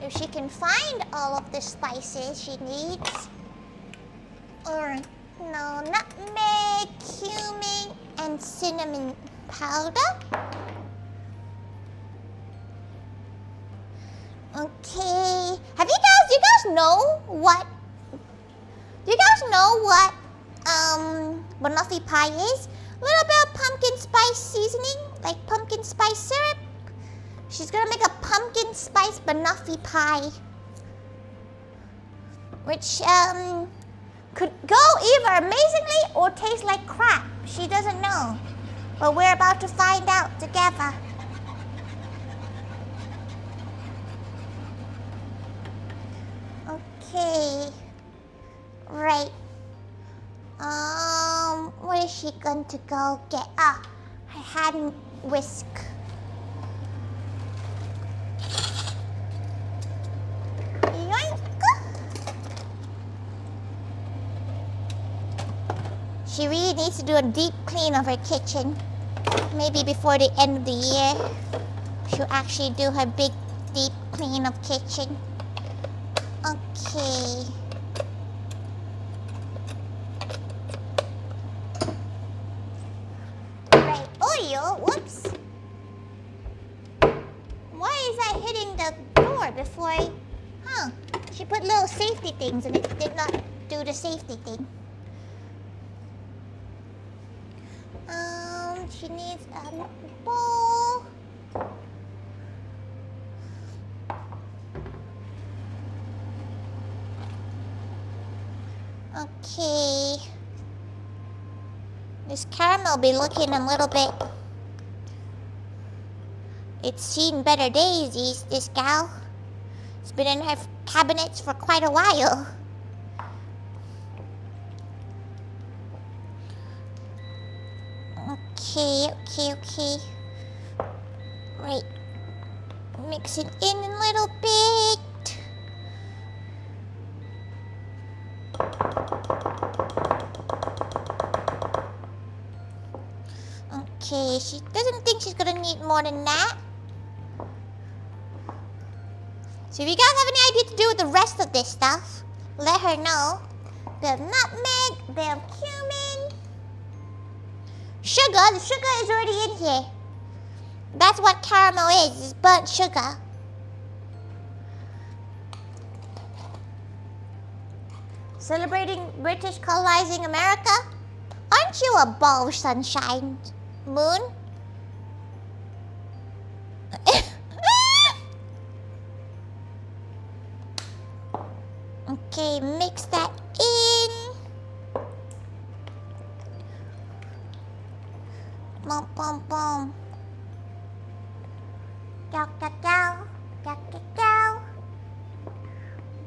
If she can find all of the spices she needs. Or, no, nutmeg, cumin, and cinnamon powder. Okay. Do you guys know what banoffee pie is? A little bit of pumpkin spice seasoning, like pumpkin spice syrup. She's gonna make a pumpkin spice banoffee pie, which could go either amazingly or taste like crap. She doesn't know, but we're about to find out together. Okay, right. What is she going to go get? Her hand whisk. Yoink. She really needs to do a deep clean of her kitchen. Maybe before the end of the year, she'll actually do her big deep clean of kitchen. Okay. Right. Oh, whoops. Why is that hitting the door before I... Huh. She put little safety things and it did not do the safety thing. She needs a bowl. Okay. This caramel be looking a little bit... It's seen better days, this gal. It's been in her cabinets for quite a while. Okay. Right. Mix it in a little bit. Okay, she doesn't think she's gonna need more than that. So if you guys have any idea to do with the rest of this stuff, let her know. Bit of nutmeg, bit of cumin. Sugar, the sugar is already in here. That's what caramel is burnt sugar. Celebrating British colonizing America? Aren't you a ball of sunshine, Moon? Okay, mix that in. Boom, boom, boom. Go.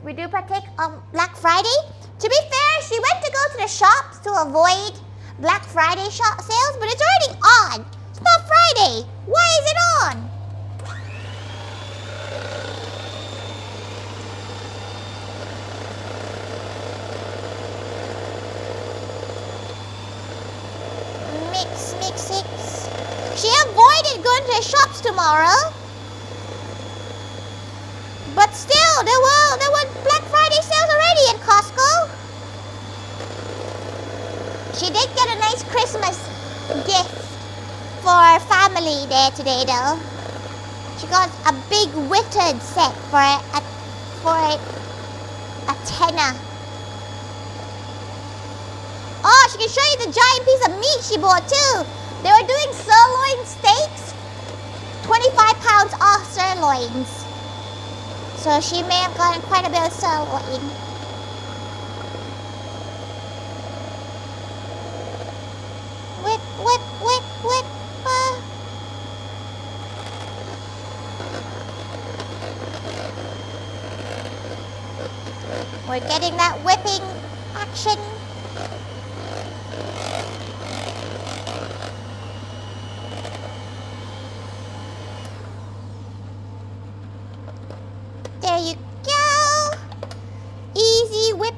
We do partake on Black Friday. To be fair, she went to go to the shops to avoid Black Friday shop sales, but it's already on. It's not Friday. Why is it on? Mix. She avoided going to the shops tomorrow. But still, there were Black Friday sales already at Costco. She did get a nice Christmas gift for her family there today, though. She got a big Withered set for a tenner. Oh, she can show you the giant piece of meat she bought too. They were doing sirloin steaks, 25 pounds off sirloins. So she may have gotten quite a bit of sirloin. Whip. We're getting that whipping action. There you go. Easy whip.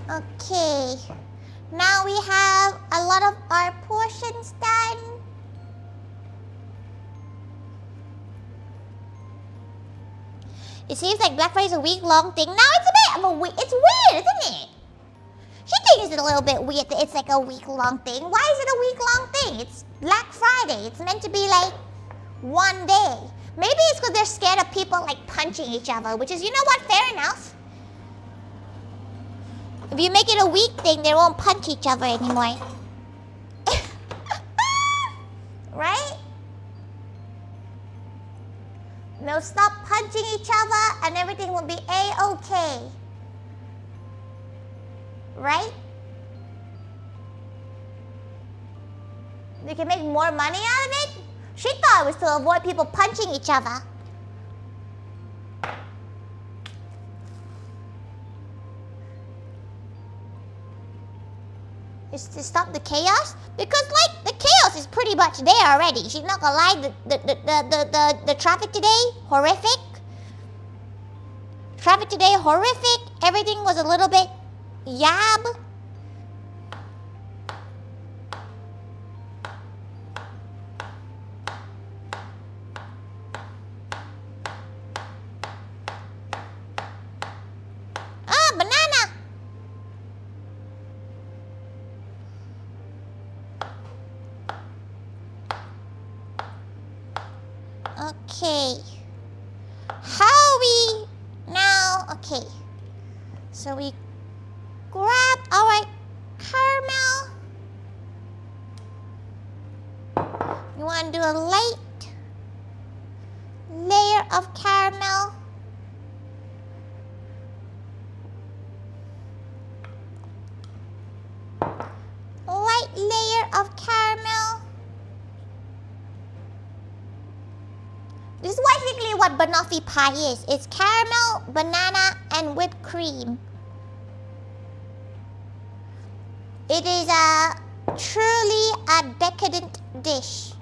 Okay. Now we have a lot of our portions done. It seems like Black Friday is a week-long thing. Now it's a bit of a week. It's weird, isn't it? She thinks it's a little bit weird that it's like a week-long thing. Why is it a week-long thing? It's Black Friday. It's meant to be like one day. Maybe it's because they're scared of people like punching each other, which is, you know what, fair enough. If you make it a weak thing, they won't punch each other anymore. Right? They'll stop punching each other and everything will be A-okay. Right? They can make more money out of it? She thought it was to avoid people punching each other. Is to stop the chaos? Because like the chaos is pretty much there already. She's not gonna lie, the traffic today, horrific. Traffic today, horrific. Everything was a little bit yab. Ah, banana! Okay. How we now? Okay. So we grab our caramel. You want to do a light layer of caramel. Light layer of caramel. This is basically what banoffee pie is. It's caramel, banana, and whipped cream. It is truly a decadent dish.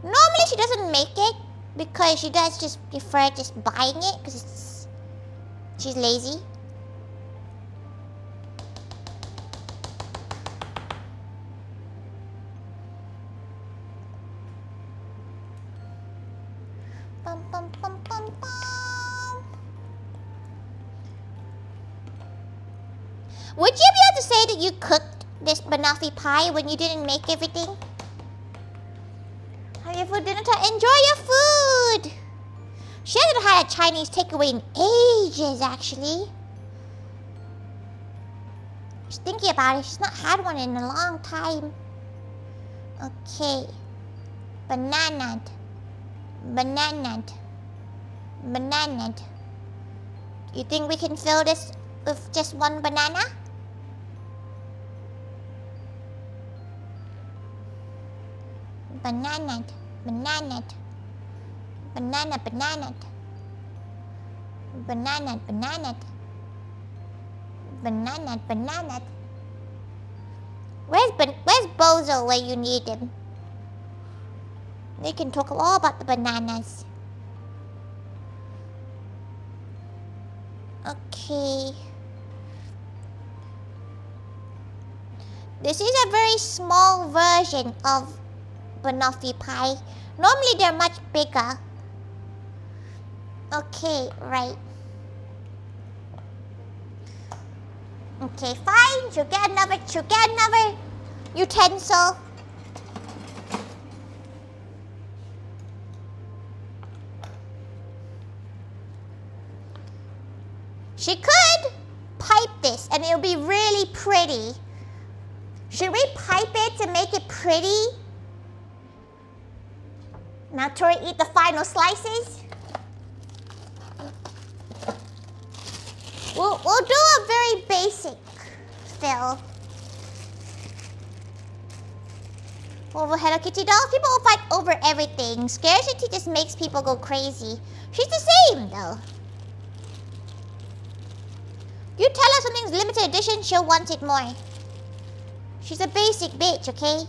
Normally she doesn't make it because she does just prefer just buying it because she's lazy. Bum, bum, bum, bum, bum. Would you be able to say that you cooked this banoffee pie when you didn't make everything? Have you for dinner time? Enjoy your food! She hasn't had a Chinese takeaway in ages, actually. She's thinking about it. She's not had one in a long time. Okay. Banana. Banana. Banana. You think we can fill this with just one banana? Banana. Banana. Banana. Banana. Banana. Banana. Banana. Banana. Where's Bozo where you need him? They can talk all about the bananas. Okay. This is a very small version of banoffee pie. Normally they're much bigger. Okay, right. Okay, fine. She'll get another utensil. She could pipe this and it'll be really pretty. Should we pipe it to make it pretty? Now Tori, eat the final slices. We'll do a very basic fill. Over Hello Kitty dolls, people will fight over everything. Scarcity just makes people go crazy. She's the same though. You tell her something's limited edition, she'll want it more. She's a basic bitch, okay?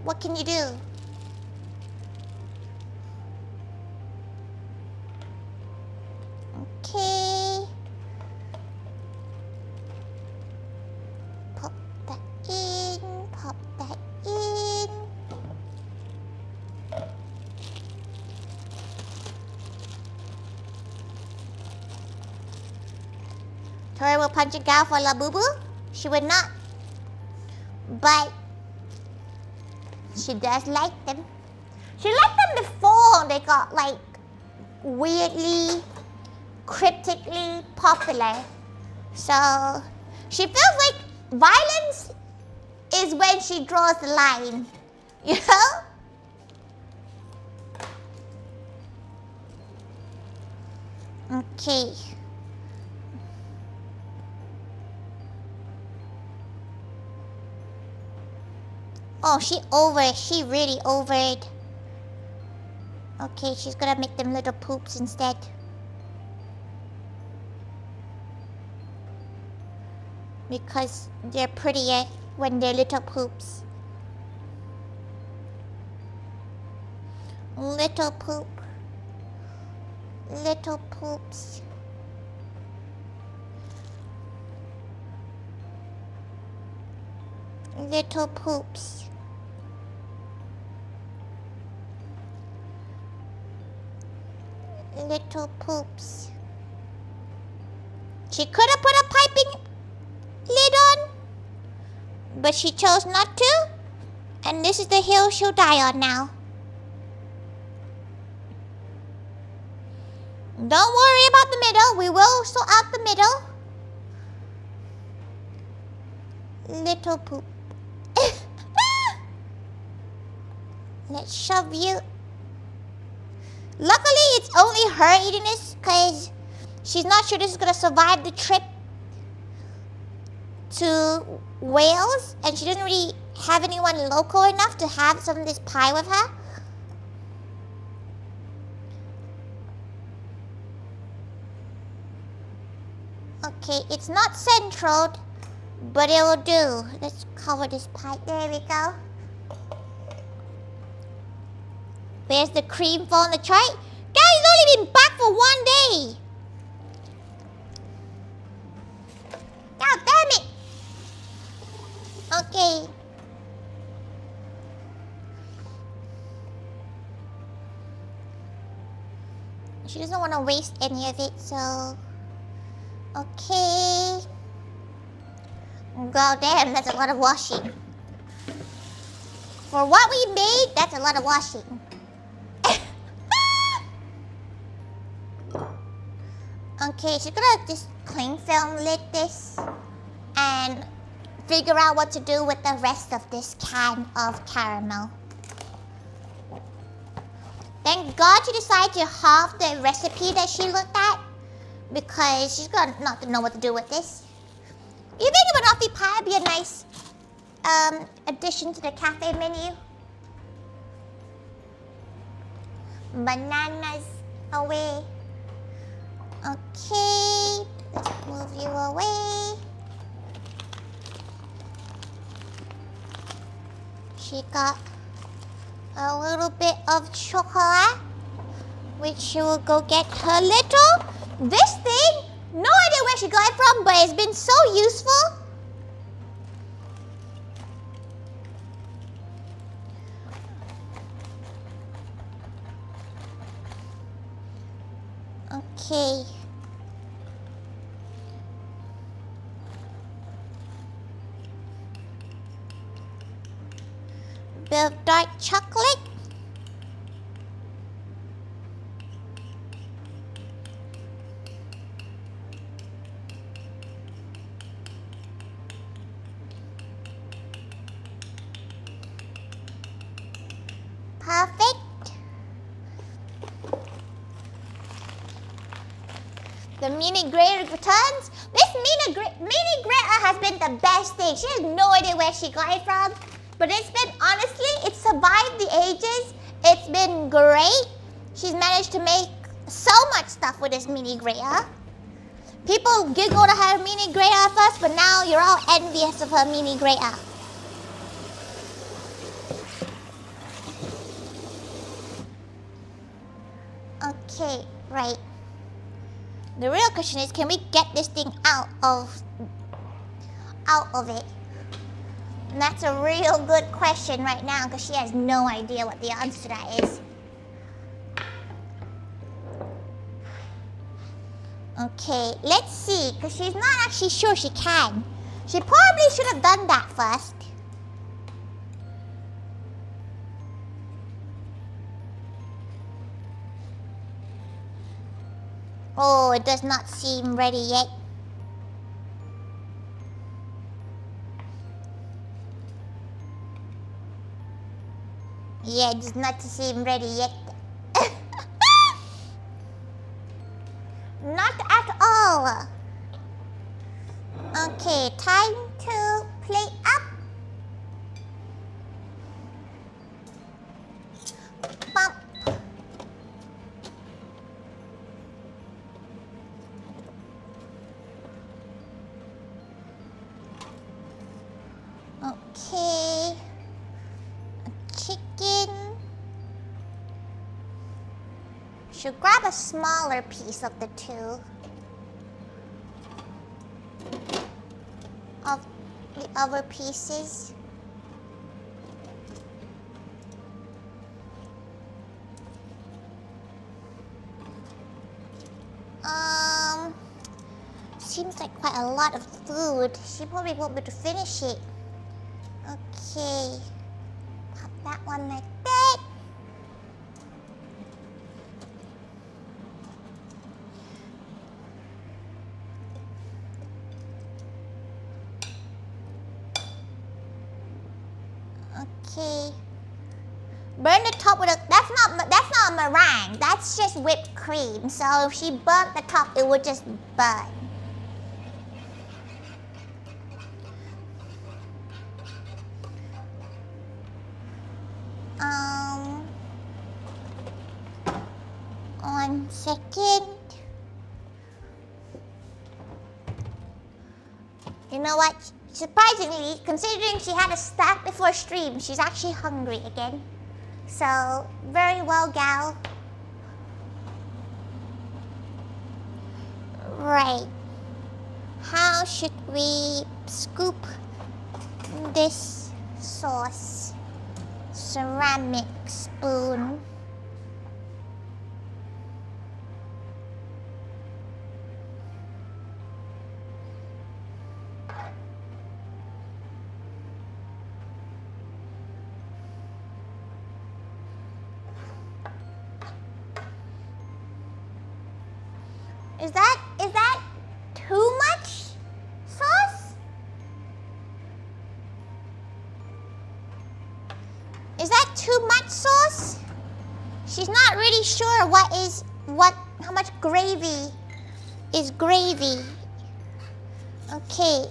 What can you do? Okay. Pop that in, pop that in. Tori will punch a gal for La Boo Boo? She would not. But she does like them. She liked them before they got like weirdly, cryptically popular. So she feels like violence is when she draws the line, you know? Okay. Oh, she over it. She really over it. Okay, she's gonna make them little poops instead. Because they're prettier when they're little poops. Little poop. Little poops. Little poops. Little poops. She could have put a piping lid on, but she chose not to, and this is the hill she'll die on now. Don't worry about the middle. We will sort out the middle. Little poop. Let's shove you. Luckily, it's only her eating this because she's not sure this is going to survive the trip to Wales, and she doesn't really have anyone local enough to have some of this pie with her. Okay, it's not central, but it will do. Let's cover this pie. There we go. Where's the cream for the tray? Daddy's only been back for 1 day. God damn it. Okay. She doesn't want to waste any of it, so... Okay. God damn, that's a lot of washing. For what we made, that's a lot of washing. Okay, she's gonna just cling film lid this and figure out what to do with the rest of this can of caramel. Thank God she decided to halve the recipe that she looked at, because she's gonna not know what to do with this. You think a banoffee pie would be a nice addition to the cafe menu? Bananas away. Okay, let's move you away. She got a little bit of chocolate, which she will go get her little. This thing, no idea where she got it from, but it's been so useful. Okay. Bit of dark chocolate. Perfect. The mini grater returns. This mini grater has been the best thing. She has no idea where she got it from, but it's been, honestly, it's survived the ages. It's been great. She's managed to make so much stuff with this mini grater. People giggled at her mini grater at first, but now you're all envious of her mini grater. Okay, right. The real question is, can we get this thing out of it? And that's a real good question right now, because she has no idea what the answer to that is. Okay, let's see, because she's not actually sure she can. She probably should have done that first. Oh, it does not seem ready yet. Yeah, it does not seem ready yet. Not at all. Okay, time to play up. Bump. Okay. Chicken. Should grab a smaller piece of the two. Of the other pieces. Seems like quite a lot of food. She probably won't be able to finish it. Okay. Pop that one like that. Okay. Burn the top with a... That's not meringue. That's just whipped cream. So if she burnt the top, it would just burn. One second. You know what? Surprisingly, considering she had a snack before stream, she's actually hungry again. So, very well, gal. Right. How should we scoop this sauce? Ceramic spoon. Is that too much sauce? Is that too much sauce? She's not really sure how much gravy is gravy. Okay.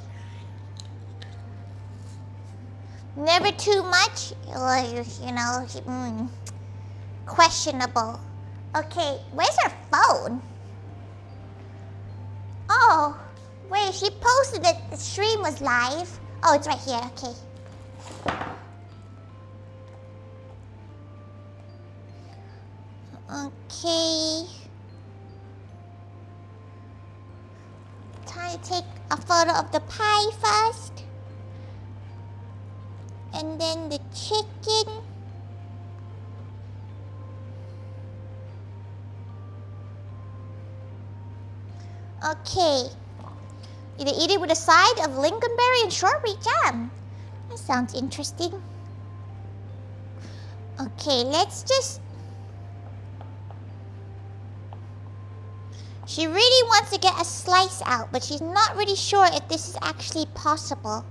Never too much, or, you know, questionable. Okay, where's her phone? Oh, wait, she posted that the stream was live. Oh, it's right here, okay. Okay. Time to take a photo of the pie first. And then the chicken. Okay. Either eat it with a side of lingonberry and strawberry jam. That sounds interesting. Okay, let's just... She really wants to get a slice out, but she's not really sure if this is actually possible.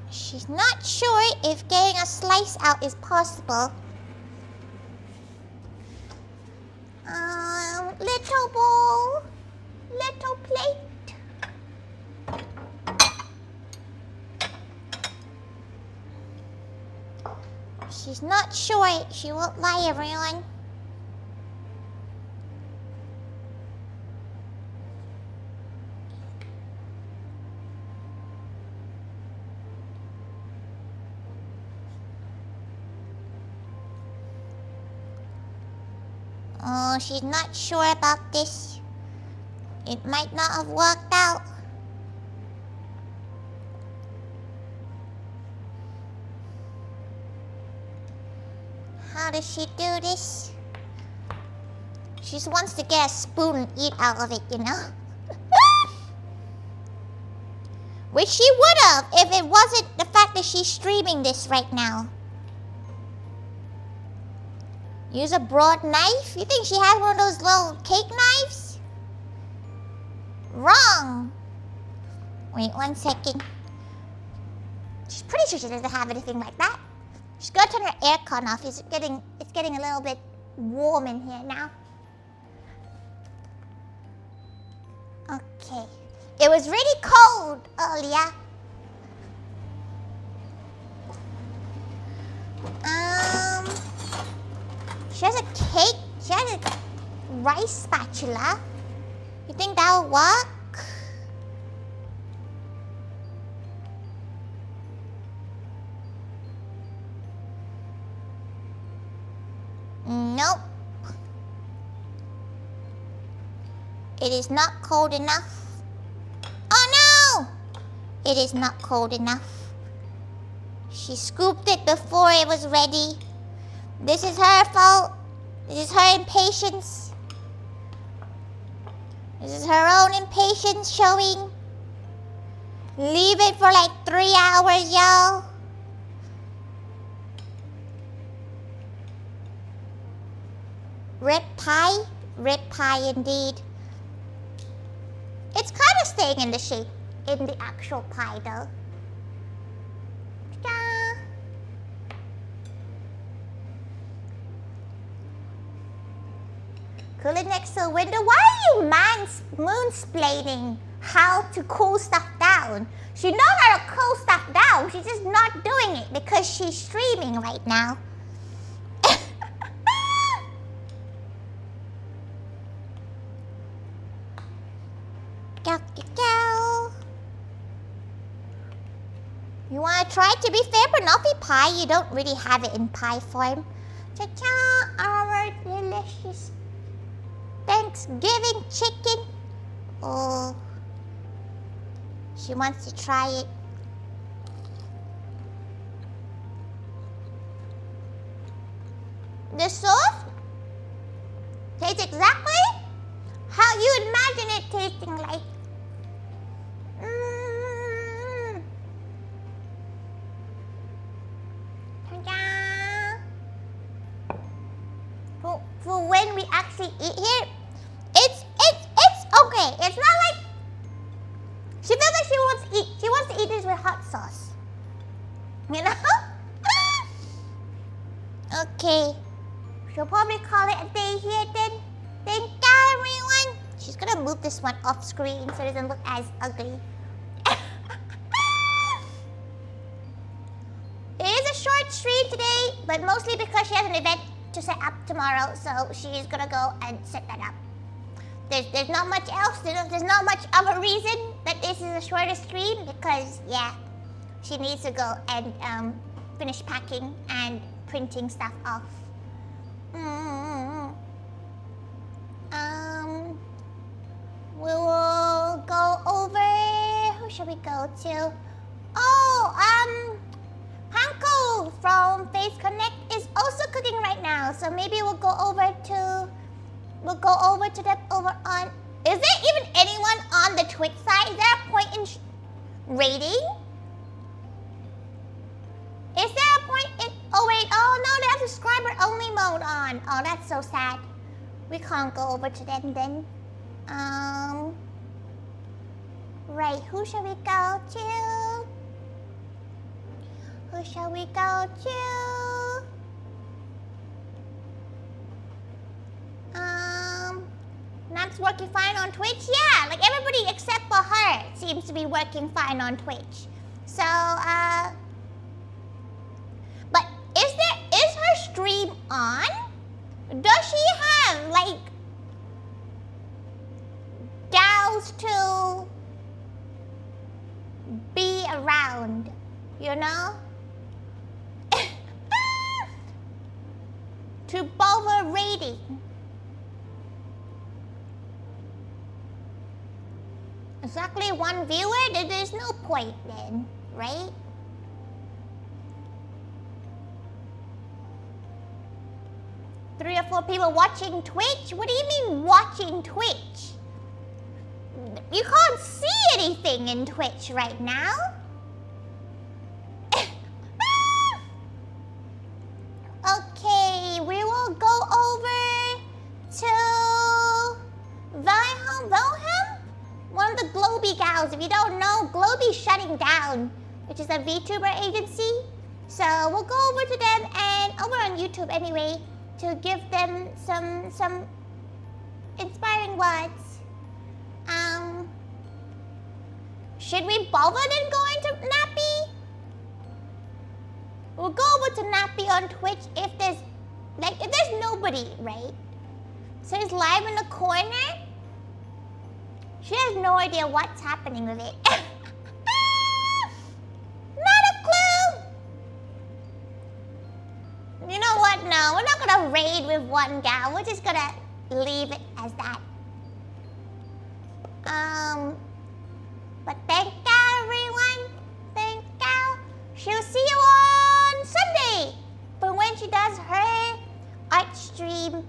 She's not sure if getting a slice out is possible. Little bowl, little plate. She's not sure. She won't lie, everyone. Oh, she's not sure about this. It might not have worked out. How does she do this? She just wants to get a spoon and eat out of it, you know? Which she would have if it wasn't the fact that she's streaming this right now. Use a broad knife? You think she has one of those little cake knives? Wrong. Wait 1 second. She's pretty sure she doesn't have anything like that. She's gonna turn her aircon off. It's getting a little bit warm in here now. Okay. It was really cold earlier. She has a cake. She has a rice spatula. You think that will work? Nope. It is not cold enough. Oh no! It is not cold enough. She scooped it before it was ready. This is her fault. This is her impatience. This is her own impatience showing. Leave it for like 3 hours, y'all. Rib pie? Rib pie indeed. It's kind of staying in the shape, in the actual pie though. Ta-da! Cool it next to the window. Why are you moonsplaining how to cool stuff down? She knows how to cool stuff down. She's just not doing it because she's streaming right now. You want to try? To be fair, banoffee pie, you don't really have it in pie form. Cha-cha, our delicious Thanksgiving chicken. Oh, she wants to try it. The sauce tastes exactly how you imagine it tasting like. For when we actually eat here, it's okay. It's not like she feels like she wants to eat this with hot sauce. You know? Okay. She'll probably call it a day here then. Thank you, everyone. She's gonna move this one off screen so it doesn't look as ugly. It is a short stream today, but mostly because she has an event to set up tomorrow, so she's gonna go and set that up. There's not much else. There's not much of a reason that this is a shorter stream because, yeah, she needs to go and finish packing and printing stuff off. We will go over. Who should we go to? Oh, Panko from Face Connect is also cooking right now, so maybe we'll go over to them over on. Is there even anyone on the Twitch side? Is there a point in rating? Is there a point in? Oh wait, oh no, they have subscriber only mode on. Oh, that's so sad. We can't go over to them then. Right, who shall we go to? Who shall we go to? Nap's working fine on Twitch? Yeah, like everybody except for her seems to be working fine on Twitch. So, but is her stream on? Does she have, like, gals to be around, you know? To bother rating. Exactly one viewer? There's no point then, right? Three or four people watching Twitch? What do you mean watching Twitch? You can't see anything in Twitch right now. Okay, we will go over to Wilhelm, one of the Globee gals. If you don't know, Globee's shutting down, which is a VTuber agency. So we'll go over to them and over on YouTube anyway to give them some inspiring words. Should we bother than going to Nappy? We'll go over to Nappy on Twitch if there's nobody, right? So he's live in the corner. She has no idea what's happening with it. Not a clue. You know what? No, we're not gonna raid with one gal. We're just gonna leave it as that. But thank you, everyone. Thank you. She'll see you on Sunday for when she does her art stream.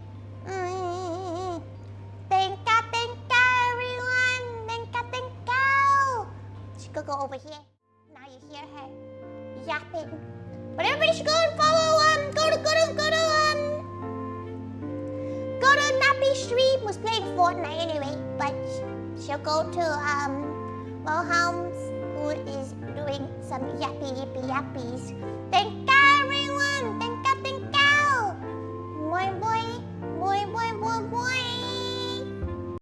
Thank you, everyone. Thank you. She could go over here. Now you hear her yapping. But everybody should go and follow. Go to Nappy stream. Was playing Fortnite anyway, but she'll go to Wilhelm's, who is doing some yappies. Thank